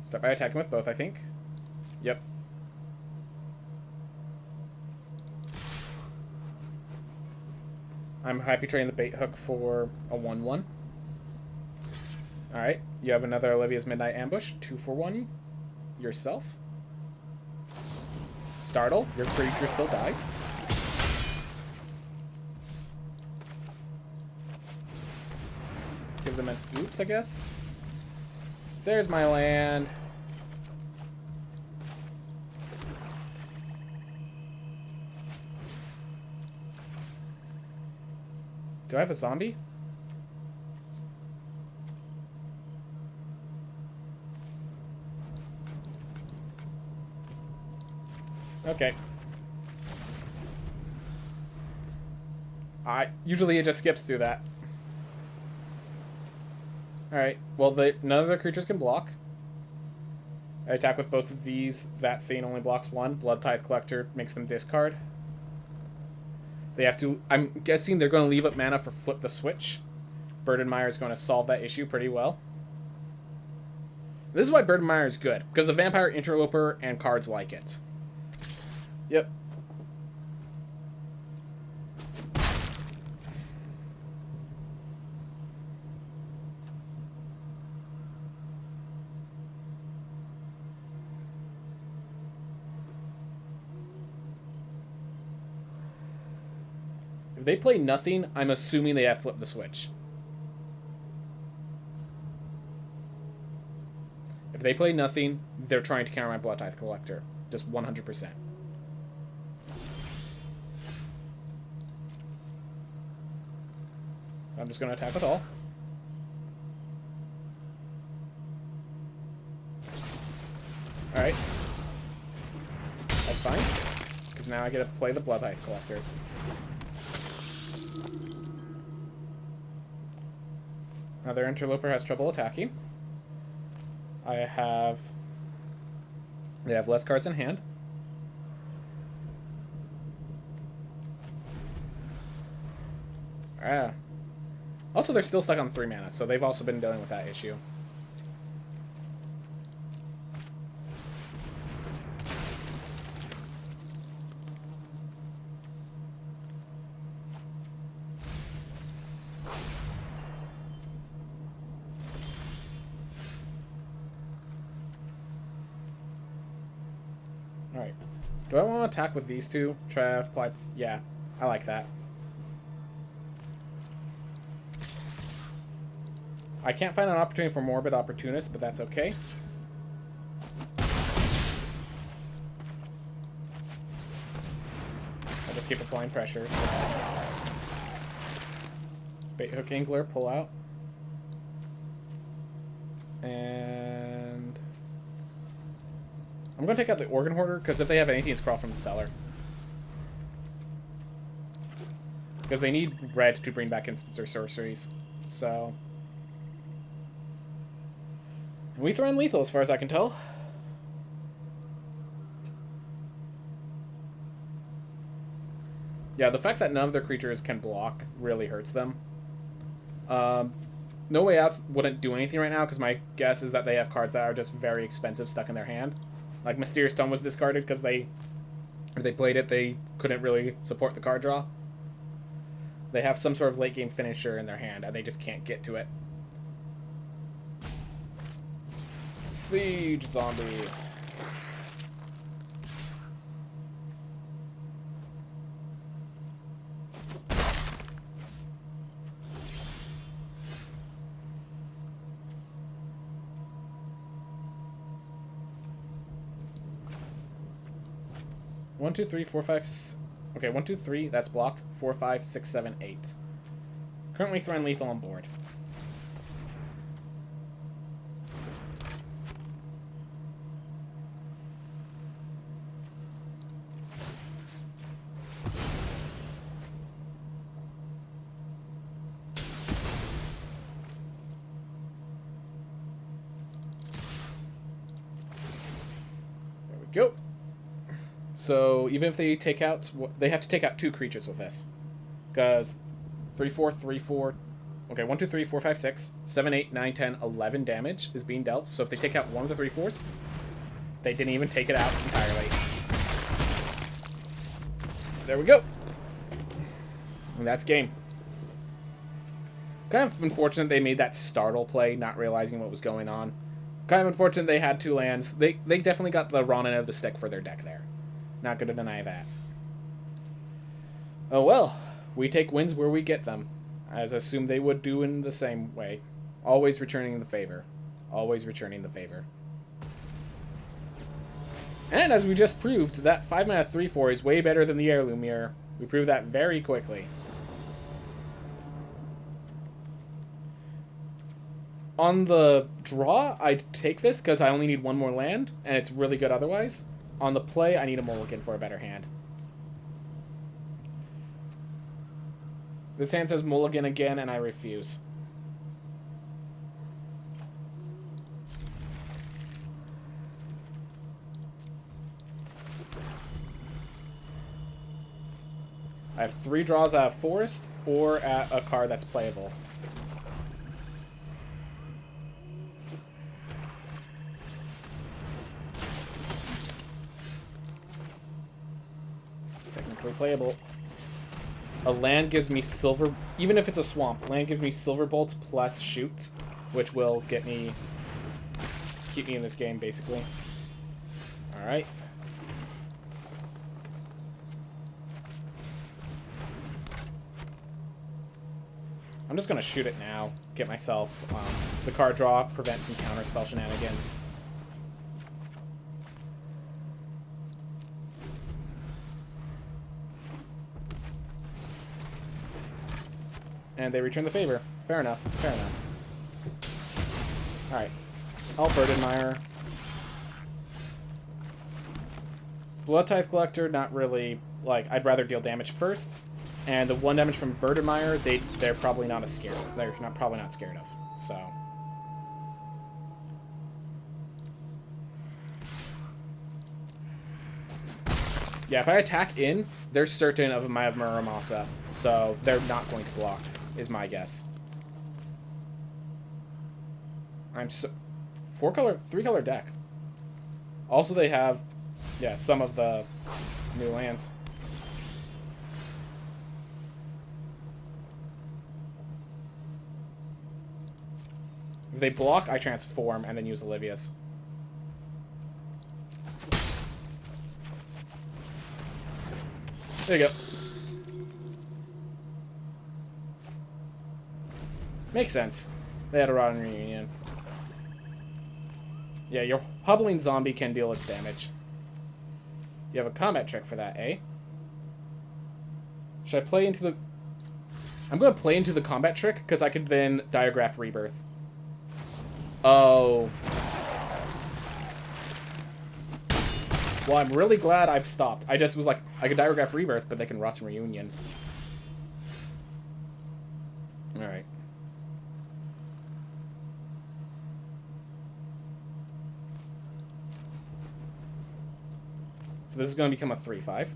Start by attacking with both, I think. Yep. I'm happy trading the bait hook for a 1/1. Alright, you have another Olivia's Midnight Ambush. 2 for 1. Yourself. Startle. Your creature still dies. Give them an oops, I guess. There's my land. Do I have a zombie? Okay. Usually it just skips through that. Alright, well, none of the creatures can block. I attack with both of these. That Thane only blocks one. Blood Tithe Collector makes them discard. They have to... I'm guessing they're going to leave up mana for Flip the Switch. Burdenmire is going to solve that issue pretty well. This is why Burdenmire is good, because of Vampire Interloper and cards like it. Yep. If they play nothing, I'm assuming they have flipped the switch. If they play nothing, they're trying to counter my Blood Tithe Collector. Just 100%. I'm just going to attack with all. Alright. That's fine. Because now I get to play the Blood Tithe Collector. Now their Interloper has trouble attacking. They have less cards in hand. Ah. Also, they're still stuck on 3 mana, so they've also been dealing with that issue. Alright. Do I want to attack with these two? Try to apply... Yeah, I like that. I can't find an opportunity for Morbid Opportunist, but that's okay. I'll just keep applying pressure. So. Bait Hook Angler, pull out. And... I'm going to take out the Organ Hoarder, because if they have anything, it's Crawl from the Cellar. Because they need red to bring back instants or sorceries. So... we throw in lethal, as far as I can tell. Yeah, the fact that none of their creatures can block really hurts them. No Way Out wouldn't do anything right now, because my guess is that they have cards that are just very expensive stuck in their hand. Like Mysterious Stone was discarded because if they played it, they couldn't really support the card draw. They have some sort of late game finisher in their hand, and they just can't get to it. Siege Zombie. One, two, three, four, five. Okay, 1, 2, 3. That's blocked. 4, 5, 6, 7, 8. Currently throwing lethal on board. Go. So even if they take out, they have to take out 2 creatures with this, because 3, 4, 3, 4. Okay, 1, 2, 3, 4, 5, 6, 7, 8, 9, 10, 11 damage is being dealt. So if they take out one of the 3 4s, they didn't even take it out entirely. There we go. And that's game. Kind of unfortunate they made that startle play, not realizing what was going on. Kind of unfortunate they had 2 lands. They definitely got the wrong end of the stick for their deck there. Not going to deny that. Oh well, we take wins where we get them. as I assume they would do in the same way. Always returning the favor. Always returning the favor. And as we just proved, that 5-mana 3/4 is way better than the Heirloom Mirror. We proved that very quickly. On the draw, I'd take this because I only need one more land, and it's really good otherwise. On the play, I need a mulligan for a better hand. This hand says mulligan again, and I refuse. I have 3 draws out of Forest, or at a card that's playable. Technically playable. A land gives me silver, even if it's a swamp, land gives me silver bolts plus shoot, which will get me, keep me in this game, basically. Alright. I'm just going to shoot it now, get myself the card draw, prevent some counter spell shenanigans. And they return the favor. Fair enough, fair enough. Alright. I'll Birdadmire. Blood Tithe Collector, not really, like, I'd rather deal damage first. And the 1 damage from Birdadmire, they're probably not as scared. They're probably not scared of. So. Yeah, if I attack in, they're certain of my Muramasa. So they're not going to block, is my guess. I'm so 3-color deck. Also they have, yeah, some of the new lands. If they block, I transform and then use Olivia's. There you go. Makes sense. They had a Rotten Reunion. Yeah, your Hobbling Zombie can deal its damage. You have a combat trick for that, eh? Should I play into the... I'm going to play into the combat trick, because I could then Diagraph Rebirth. Oh. Well, I'm really glad I've stopped. I just was like, I could Diagraph Rebirth, but they can Rotten Reunion. Alright. So this is going to become a 3/5.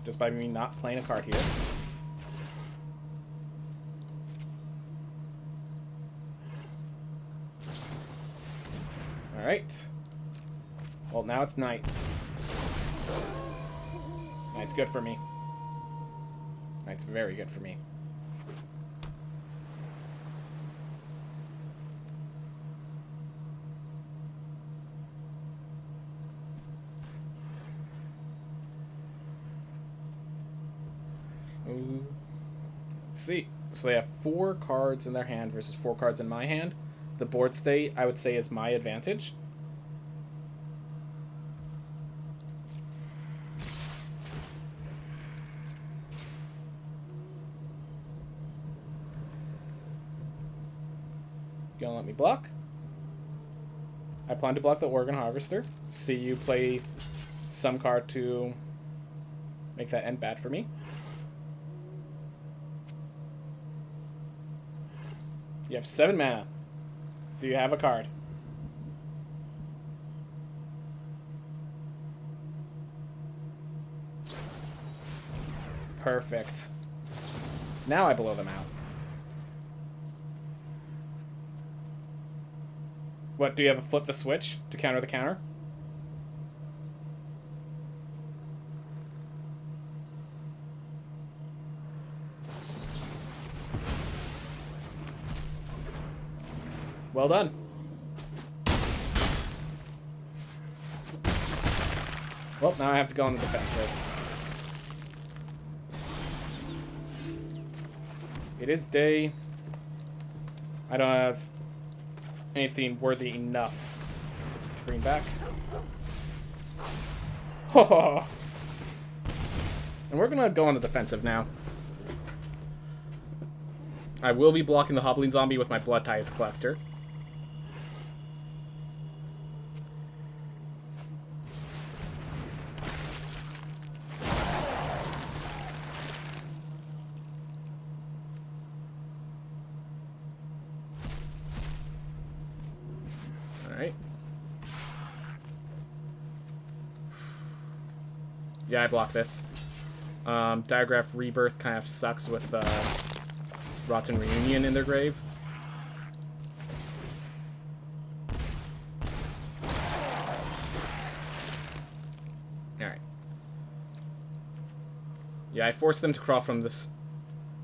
Just by me not playing a card here. Alright. Well, now it's night. Night's good for me. Night's very good for me. Ooh. Let's see. So they have 4 cards in their hand versus 4 cards in my hand. The board state, I would say, is my advantage. Gonna let me block. I plan to block the Oregon Harvester. See you play some card to make that end bad for me. You have 7 mana. Do you have a card? Perfect. Now I blow them out. What, do you have a flip the switch to counter the counter? Well done. Well, now I have to go on the defensive. It is day. I don't have anything worthy enough to bring back. And we're gonna go on the defensive now. I will be blocking the Hobbling Zombie with my Blood Tithe Collector. Alright. Yeah, I block this. Diagraph Rebirth kind of sucks with Rotten Reunion in their grave. Alright. Yeah, I forced them to crawl from this.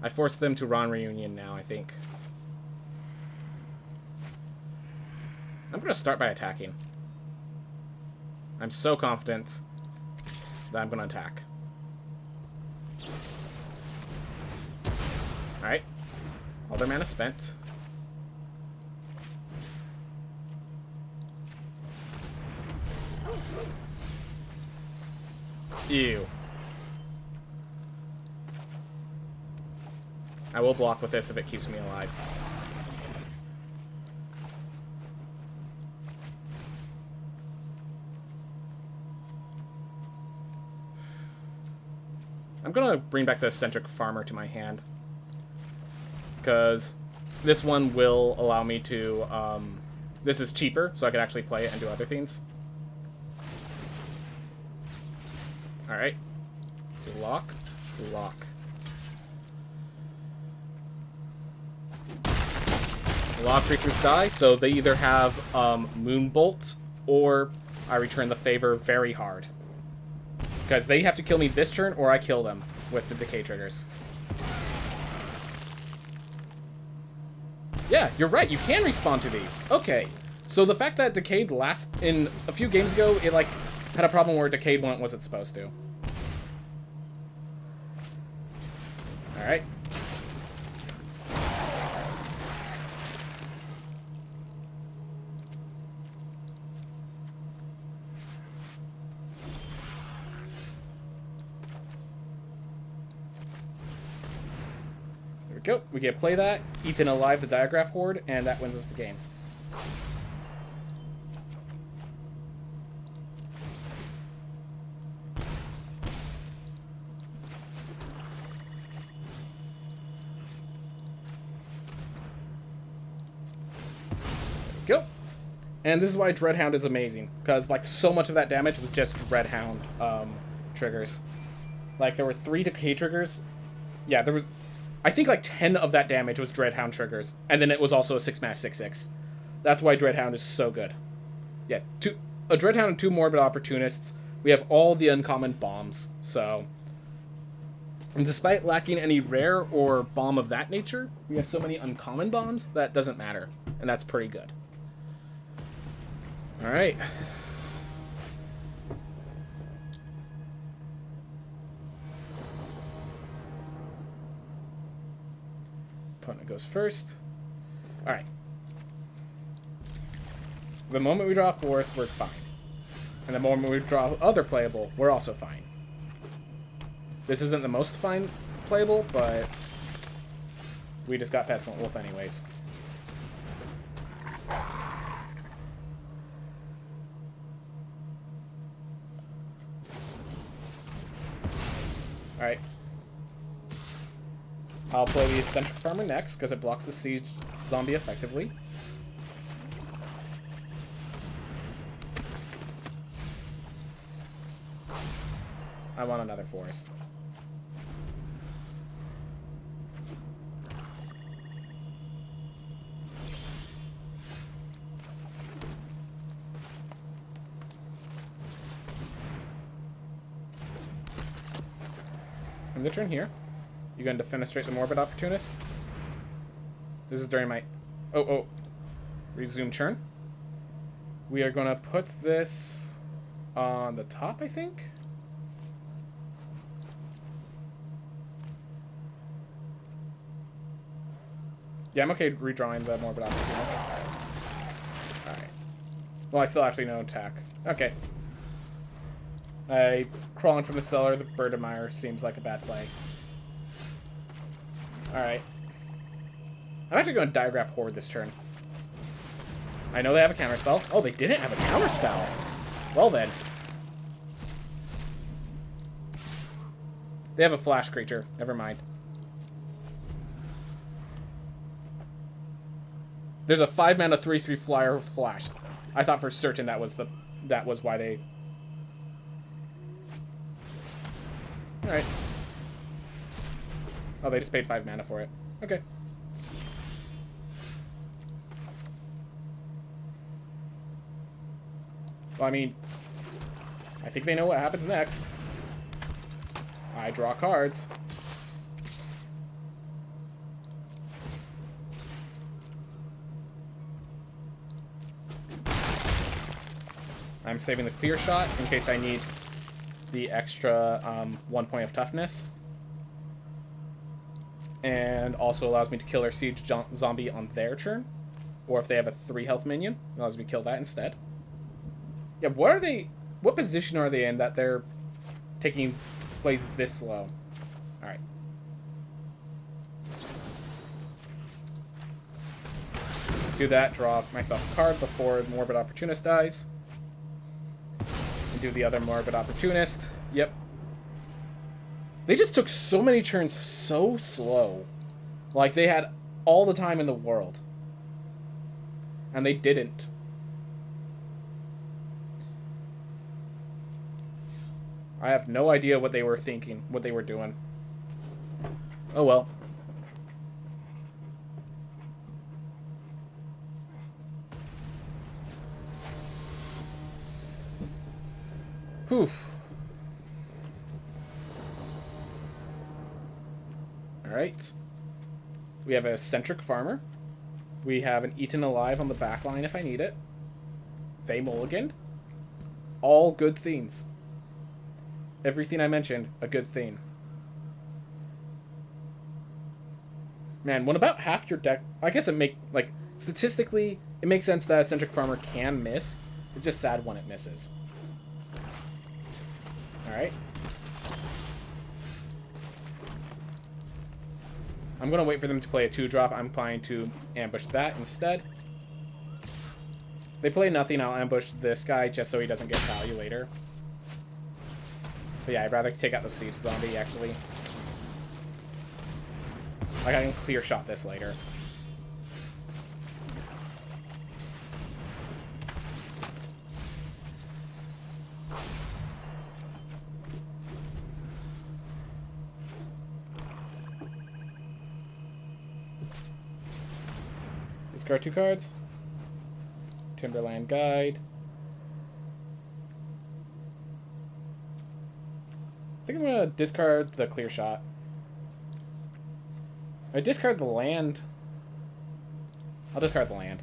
I forced them to Ron Reunion now, I think. I'm going to start by attacking. I'm so confident that I'm going to attack. Alright. All their mana spent. Ew. I will block with this if it keeps me alive. I'm gonna bring back the Eccentric Farmer to my hand, because this one will allow me to, this is cheaper, so I can actually play it and do other things. Alright. Lock. Lock. A lot of creatures die, so they either have Moonbolt, or I return the favor very hard. Because they have to kill me this turn, or I kill them with the decay triggers. Yeah, you're right, you can respawn to these. Okay, so the fact that Decayed in a few games ago, it like had a problem where Decayed wasn't supposed to. Alright. Go. We get play that, Eaten Alive the Diagraph Horde, and that wins us the game. Go. And this is why Dreadhound is amazing, because like so much of that damage was just Dreadhound triggers. Like there were 3 decay triggers. Yeah, there was. I think like 10 of that damage was Dreadhound triggers, and then it was also a 6-mana 6/6. That's why Dreadhound is so good. Yeah, a Dreadhound and 2 Morbid Opportunists. We have all the uncommon bombs, so. And despite lacking any rare or bomb of that nature, we have so many uncommon bombs that doesn't matter, and that's pretty good. All right. Opponent goes first. Alright. The moment we draw a forest, we're fine. And the moment we draw other playable, we're also fine. This isn't the most fine playable, but we just got Pestilent Wolf anyways. Alright. I'll play the Eccentric Farmer next, because it blocks the Siege Zombie effectively. I want another forest. End the turn here. You going to Defenestrate the Morbid Opportunist? This is during my... Oh. Resume turn. We are going to put this on the top, I think? Yeah, I'm okay redrawing the Morbid Opportunist. Alright. Well, I still actually no attack. Okay. Crawling from the cellar, the Birdemire seems like a bad play. Alright. I'm actually going to Diagraph Horde this turn. I know they have a counterspell. Oh, they didn't have a counterspell. Well then. They have a flash creature. Never mind. There's a 5-mana 3/3 flyer flash. I thought for certain that was why they. All right. Oh, they just paid 5 mana for it. Okay. Well, I mean, I think they know what happens next. I draw cards. I'm saving the clear shot in case I need the extra 1 point of toughness. And also allows me to kill their siege zombie on their turn. Or if they have a 3 health minion, it allows me to kill that instead. Yeah, what position are they in that they're taking plays this slow? Alright. Do that, draw myself a card before Morbid Opportunist dies. And do the other Morbid Opportunist. Yep. They just took so many turns so slow. Like, they had all the time in the world. And they didn't. I have no idea what they were thinking, what they were doing. Oh well. Whew. Alright. We have a Eccentric Farmer. We have an Eaten Alive on the back line if I need it. They mulliganed. All good themes. Everything I mentioned, a good theme. Man, when about half your deck... I guess statistically, it makes sense that Eccentric Farmer can miss. It's just sad when it misses. Alright. I'm going to wait for them to play a 2-drop. I'm planning to ambush that instead. If they play nothing, I'll ambush this guy just so he doesn't get value later. But yeah, I'd rather take out the siege zombie, actually. Like, I can clear shot this later. Discard 2 cards. Timberland Guide. I think I'm going to discard the clear shot. I discard the land. I'll discard the land.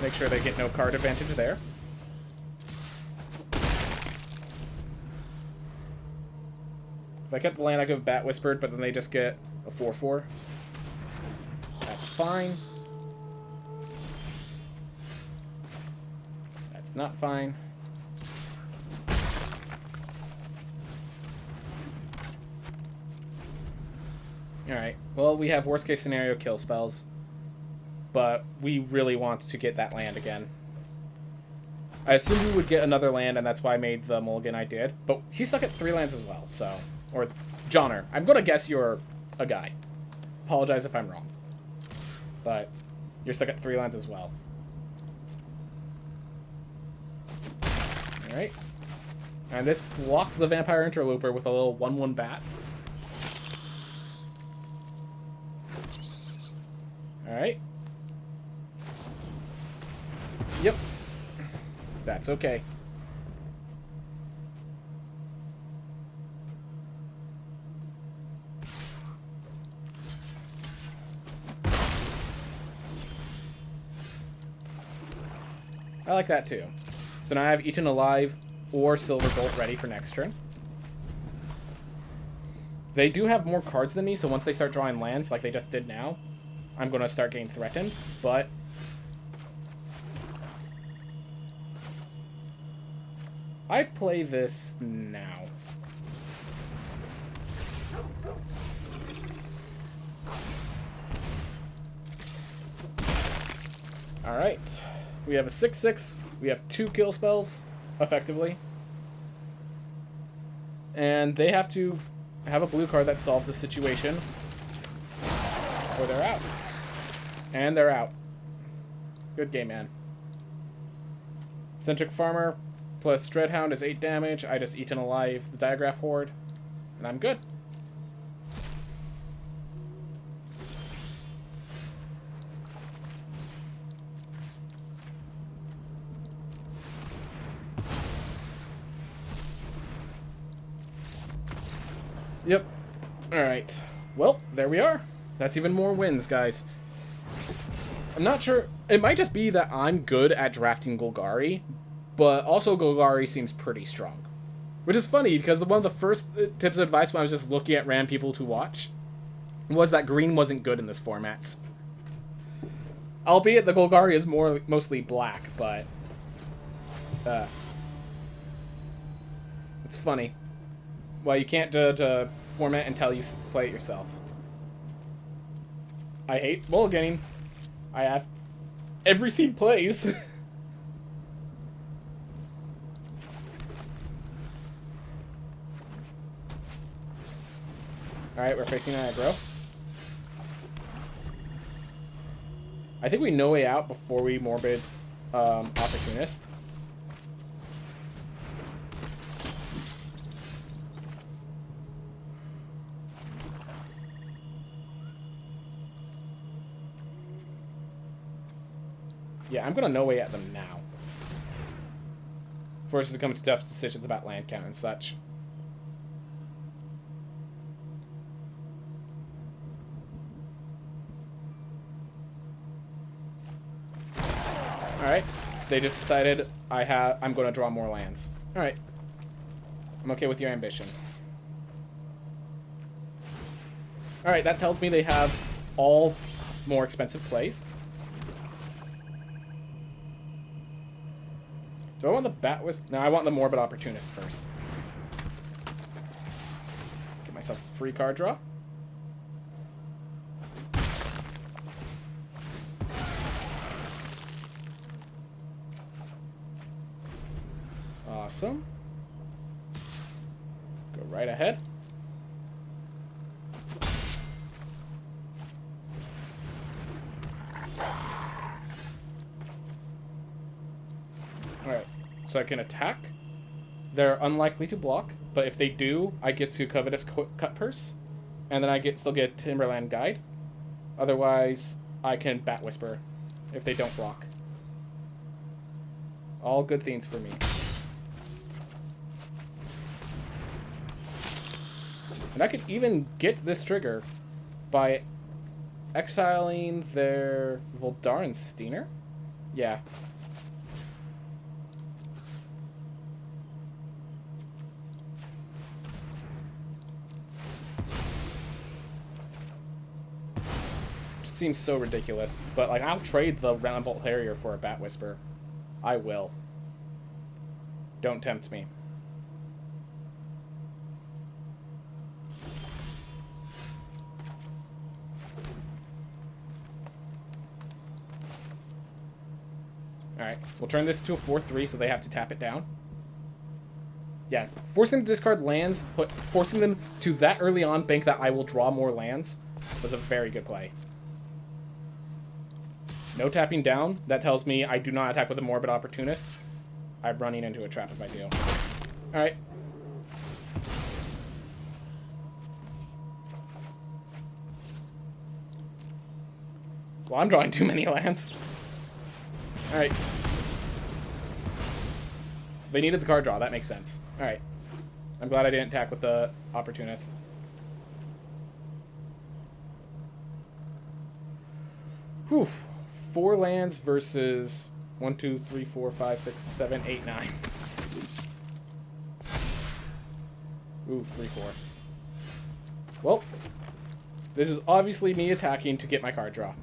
Make sure they get no card advantage there. If I kept the land, I could have Bat Whispered, but then they just get a 4/4. That's fine. That's not fine. Alright, well, we have worst case scenario kill spells, but we really want to get that land again. I assumed we would get another land, and that's why I made the mulligan I did, but he's stuck at 3 lands as well, so... Or, Johnner. I'm going to guess you're a guy. Apologize if I'm wrong. But you're stuck at 3 lands as well. Alright. And this blocks the Vampire Interloper with a little 1/1 bats. Alright. Yep. That's okay. I like that too. So now I have Eaten Alive or Silver Bolt ready for next turn. They do have more cards than me, so once they start drawing lands, like they just did now, I'm going to start getting threatened, but... I play this now. Alright. We have a 6/6. We have 2 kill spells, effectively. And they have to have a blue card that solves the situation, or they're out. And they're out. Good game, man. Centric Farmer plus Dreadhound is 8 damage. I just Eaten Alive the Diagraph Horde, and I'm good. Yep. Alright. Well, there we are. That's even more wins, guys. I'm not sure. It might just be that I'm good at drafting Golgari, but also Golgari seems pretty strong. Which is funny, because one of the first tips of advice when I was just looking at random people to watch was that green wasn't good in this format. Albeit the Golgari is mostly black, but... it's funny. Well, you can't judge a format until you play it yourself. I hate mulliganing. I have... everything plays. Alright, we're facing an aggro. I think we No Way Out before we Morbid Opportunist. Yeah, I'm gonna No Way at them now. Force us to come to tough decisions about land count and such. Alright. They just decided I'm gonna draw more lands. Alright. I'm okay with your ambition. Alright, that tells me they have all more expensive plays. Do I want the Bat Wisp? No, I want the Morbid Opportunist first. Get myself a free card draw. Awesome. Go right ahead. Alright, so I can attack. They're unlikely to block, but if they do, I get to Covetous Cut Purse, and then I still get Timberland Guide. Otherwise, I can Bat Whisper if they don't block. All good things for me. And I could even get this trigger by exiling their Voldaren Steener? Yeah. Seems so ridiculous, but like I'll trade the Roundbolt Harrier for a Bat Whisper. I will. Don't tempt me. Alright, we'll turn this to a 4/3 so they have to tap it down. Yeah, forcing them to discard lands, forcing them to that early on bank that I will draw more lands was a very good play. No tapping down. That tells me I do not attack with a Morbid Opportunist. I'm running into a trap if I do. Alright. Well, I'm drawing too many lands. Alright. They needed the card draw. That makes sense. Alright. I'm glad I didn't attack with the Opportunist. Whew. 4 lands versus 1, 2, 3, 4, 5, 6, 7, 8, 9. Ooh, 3, 4. Well, this is obviously me attacking to get my card draw.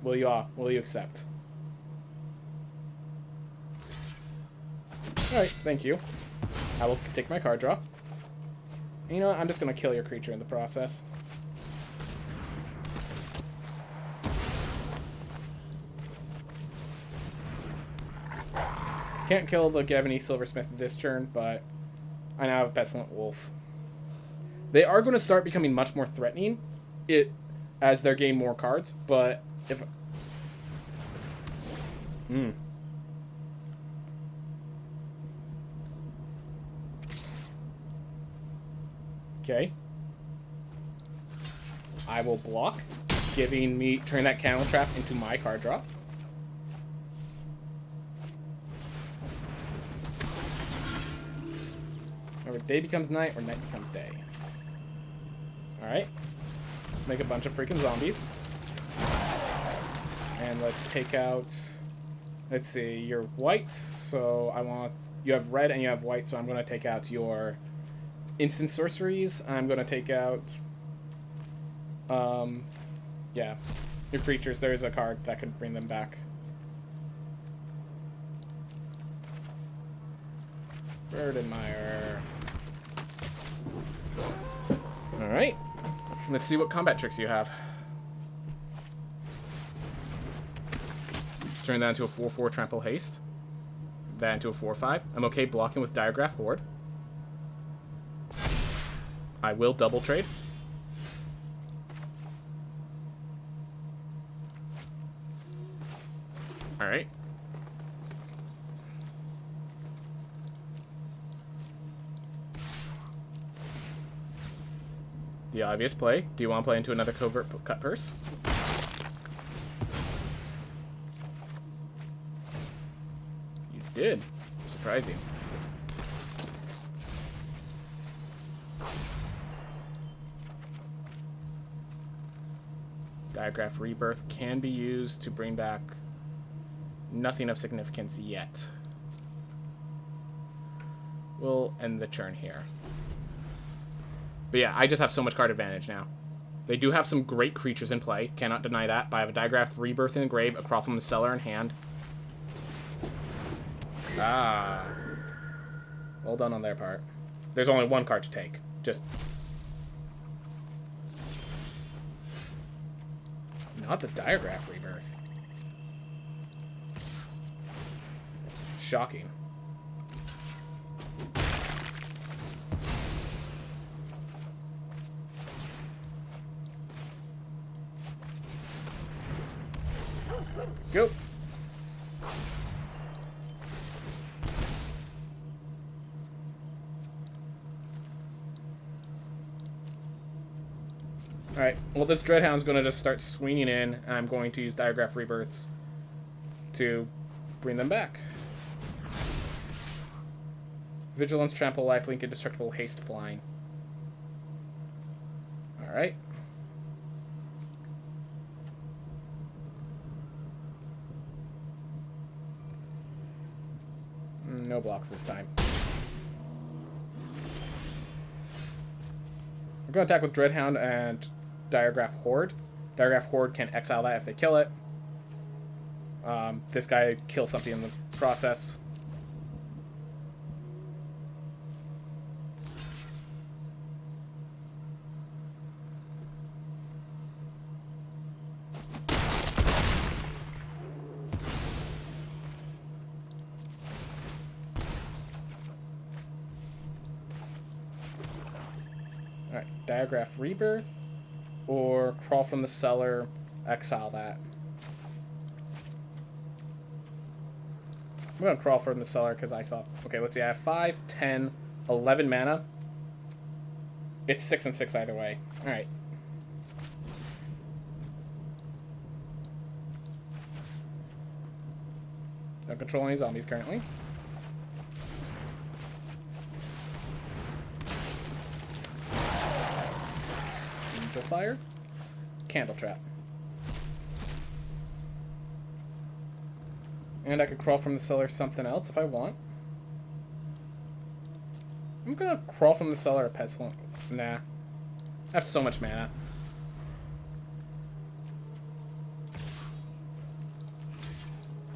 Will you accept? Alright, thank you. I will take my card draw. And you know what? I'm just going to kill your creature in the process. Can't kill the Gavany Silversmith this turn, but I now have a Pestilent Wolf. They are going to start becoming much more threatening as they gain more cards, but if... Okay. I will block, turn that Cannon Trap into my card draw. Or day becomes night, or night becomes day. Alright. Let's make a bunch of freaking zombies. And let's take out... Let's see, you're white, so I want... You have red and you have white, so I'm going to take out your instant sorceries. I'm going to take out... yeah. Your creatures. There is a card that could bring them back. Burdenmire. Alright. Let's see what combat tricks you have. Turn that into a 4/4 Trample Haste. That into a 4/5. I'm okay blocking with Diagraph Horde. I will double trade. Alright. The obvious play. Do you want to play into another Covert Cut Purse? You did. Surprising. Diagraph Rebirth can be used to bring back nothing of significance yet. We'll end the turn here. But yeah, I just have so much card advantage now. They do have some great creatures in play. Cannot deny that. But I have a Diagraph Rebirth in the grave, a Crawl from the Cellar in hand. Ah. Well done on their part. There's only one card to take. Just... Not the Diagraph Rebirth. Shocking. Go. Alright, well this Dreadhound's going to just start swinging in, and I'm going to use Diagraph Rebirths to bring them back. Vigilance, Trample, Lifelink, Indestructible, Haste, Flying. Alright. No blocks this time. We're going to attack with Dreadhound and Diagraph Horde. Diagraph Horde can exile that if they kill it. This guy kills something in the process. Alright, Diagraph Rebirth, or Crawl from the Cellar, exile that. I'm going to Crawl from the Cellar because I saw... Okay, let's see, I have 5, 10, 11 mana. It's 6 and 6 either way. Alright. Don't control any zombies currently. Angel Fire. Candle Trap. And I could crawl from the cellar something else if I want. I'm gonna crawl from the cellar a pestilence. Nah. I have so much mana.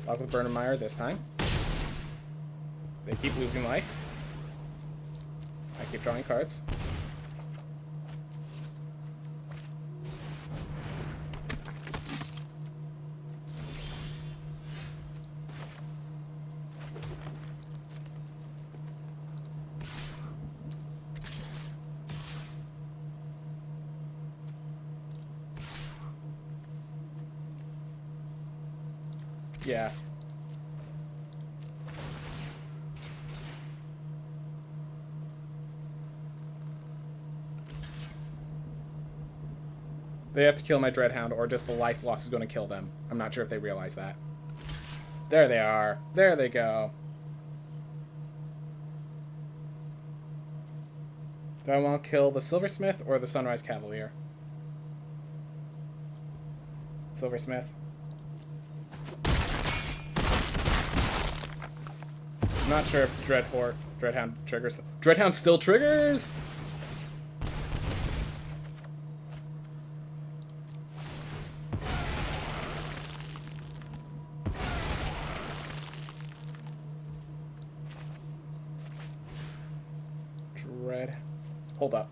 Lock with Burn and Mire this time. They keep losing life. I keep drawing cards. Yeah. They have to kill my Dreadhound, or just the life loss is going to kill them. I'm not sure if they realize that. There they are. There they go. Do I want to kill the Silversmith or the Sunrise Cavalier? Silversmith. I'm not sure if Dreadhound triggers. Dreadhound still triggers! Hold up.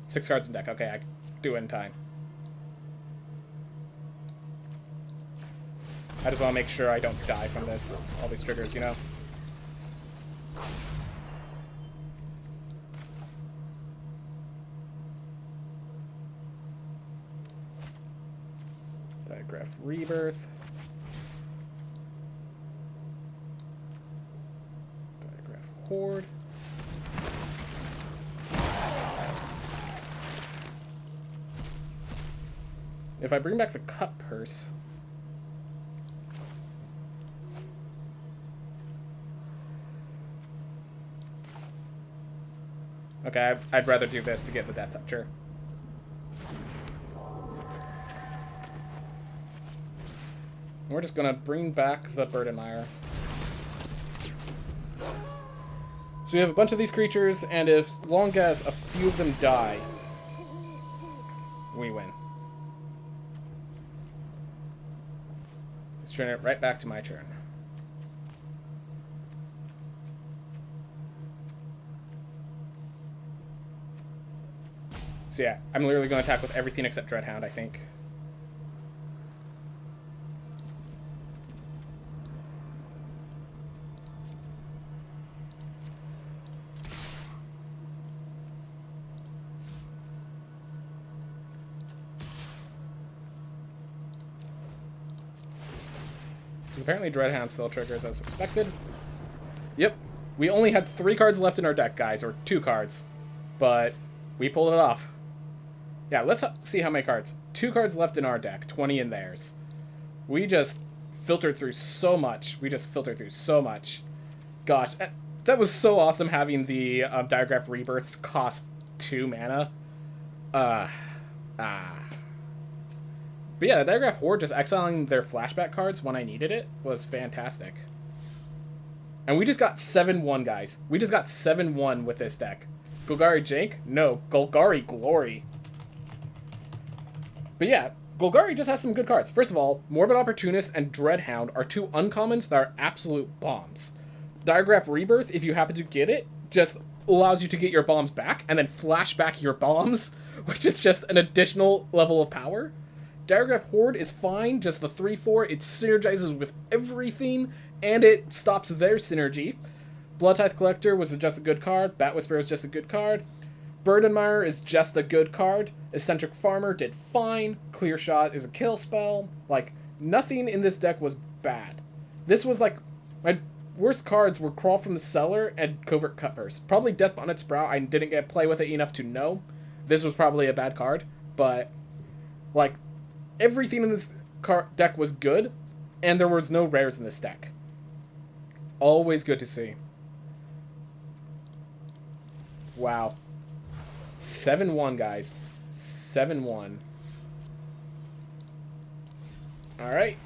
6 cards in deck. Okay, I can do it in time. I just want to make sure I don't die from this. All these triggers, you know? Digraph Rebirth. Digraph Horde. If I bring back the Cut Purse... Okay, I'd rather do this to get the Death Toucher. We're just gonna bring back the Bird and Mire. So we have a bunch of these creatures, and as long as a few of them die, we win. Let's turn it right back to my turn. So yeah, I'm literally going to attack with everything except Dreadhound, I think. Because apparently Dreadhound still triggers as expected. Yep, we only had 3 cards left in our deck, guys, or 2 cards. But we pulled it off. Yeah, let's see how many cards. 2 cards left in our deck, 20 in theirs. We just filtered through so much. Gosh, that was so awesome having the Digraph Rebirths cost 2 mana. But yeah, the Digraph Horde just exiling their flashback cards when I needed it was fantastic. And we just got 7-1, guys. We just got 7-1 with this deck. Golgari Jank? No, Golgari Glory. But yeah, Golgari just has some good cards. First of all, Morbid Opportunist and Dreadhound are 2 uncommons that are absolute bombs. Digraph Rebirth, if you happen to get it, just allows you to get your bombs back and then flash back your bombs, which is just an additional level of power. Digraph Horde is fine, just the 3/4. It synergizes with everything, and it stops their synergy. Bloodtithe Collector was just a good card. Bat Whisperer is just a good card. Bird and Mire is just a good card. Eccentric Farmer did fine. Clear Shot is a kill spell. Like, nothing in this deck was bad. This was like, my worst cards were Crawl from the Cellar and Covert Cutpurse. Probably Death Bonnet Sprout, I didn't get play with it enough to know. This was probably a bad card, but, like, everything in this deck was good, and there was no rares in this deck. Always good to see. Wow. 7-1, guys. 7-1. Alright.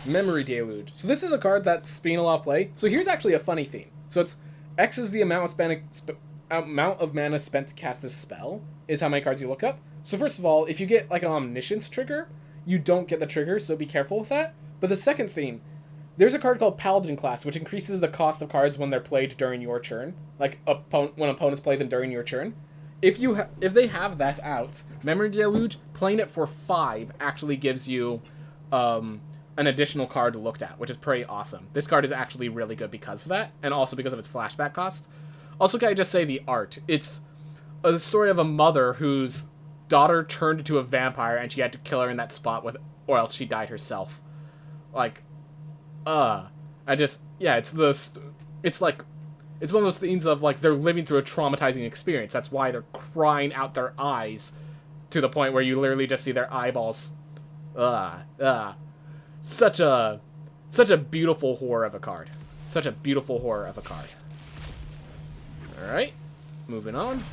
Memory Deluge. So this is a card that's being a lot of play. So here's actually a funny theme. So it's X is the amount of mana spent to cast this spell, is how many cards you look up. So first of all, if you get like an Omniscience trigger, you don't get the trigger, so be careful with that. But the second theme, there's a card called Paladin Class, which increases the cost of cards when they're played during your turn. Like, when opponents play them during your turn. If they have that out, Memory Deluge, playing it for 5 actually gives you an additional card looked at, which is pretty awesome. This card is actually really good because of that, and also because of its flashback cost. Also, can I just say the art? It's a story of a mother whose daughter turned into a vampire, and she had to kill her in that spot or else she died herself. Like, it's one of those things of, like, they're living through a traumatizing experience. That's why they're crying out their eyes to the point where you literally just see their eyeballs. Such a beautiful horror of a card. Such a beautiful horror of a card. Alright, moving on.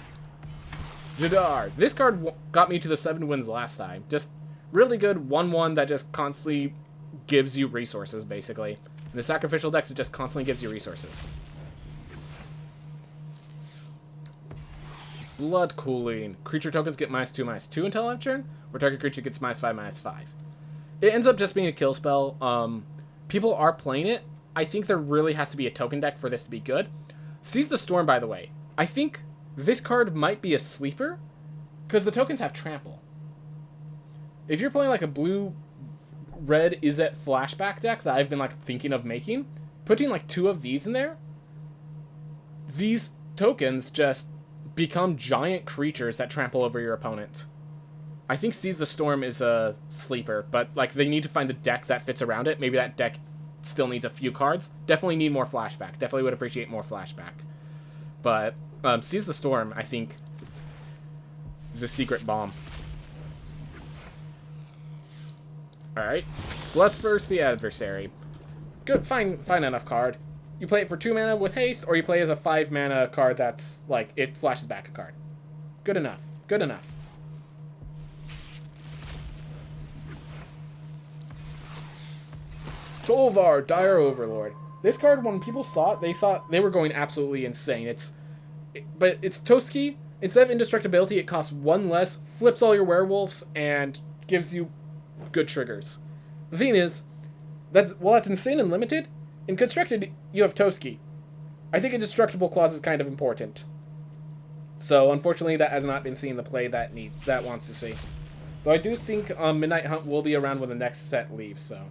Jadar. This card got me to the 7 wins last time. Just really good 1/1 that just constantly gives you resources, basically. In the sacrificial decks, it just constantly gives you resources. Blood Cooling. Creature tokens get -2/-2 until end turn, or target creature gets -5/-5. It ends up just being a kill spell. People are playing it. I think there really has to be a token deck for this to be good. Seize the Storm, by the way. I think this card might be a sleeper, because the tokens have trample. If you're playing like a blue-red Izzet flashback deck that I've been like thinking of making, putting like 2 of these in there, these tokens just become giant creatures that trample over your opponent. I think Seize the Storm is a sleeper, but like they need to find a deck that fits around it. Maybe that deck still needs a few cards. Definitely need more flashback. Definitely would appreciate more flashback. But Seize the Storm, I think, is a secret bomb. Alright. Bloodthirsty Adversary. Good, fine enough card. You play it for 2 mana with haste, or you play as a 5 mana card that's, like, it flashes back a card. Good enough. Good enough. Tolvar, Dire Overlord. This card, when people saw it, they thought they were going absolutely insane. But it's Toski. Instead of indestructibility, it costs 1 less, flips all your werewolves, and gives you good triggers. The thing is, that's insane and limited. In Constructed, you have Toski. I think Indestructible Clause is kind of important. So, unfortunately, that has not been seen the play that wants to see. Though I do think Midnight Hunt will be around when the next set leaves, so.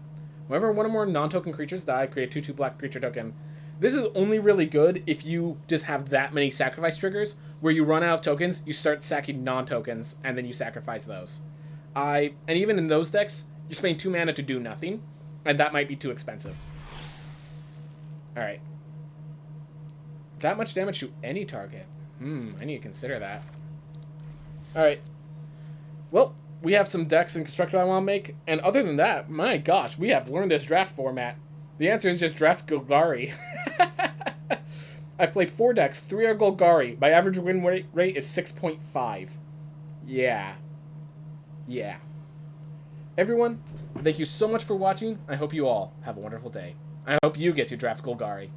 Whenever one or more non-token creatures die, create a 2/2 black creature token. This is only really good if you just have that many sacrifice triggers, where you run out of tokens, you start sacking non-tokens, and then you sacrifice those. And even in those decks, you're spending 2 mana to do nothing, and that might be too expensive. Alright. That much damage to any target. I need to consider that. Alright. Well, we have some decks in Constructed I want to make, and other than that, my gosh, we have learned this draft format. The answer is just draft Golgari. I've played 4 decks, 3 are Golgari. My average win rate is 6.5. Yeah. Yeah. Everyone, thank you so much for watching. I hope you all have a wonderful day. I hope you get to draft Golgari.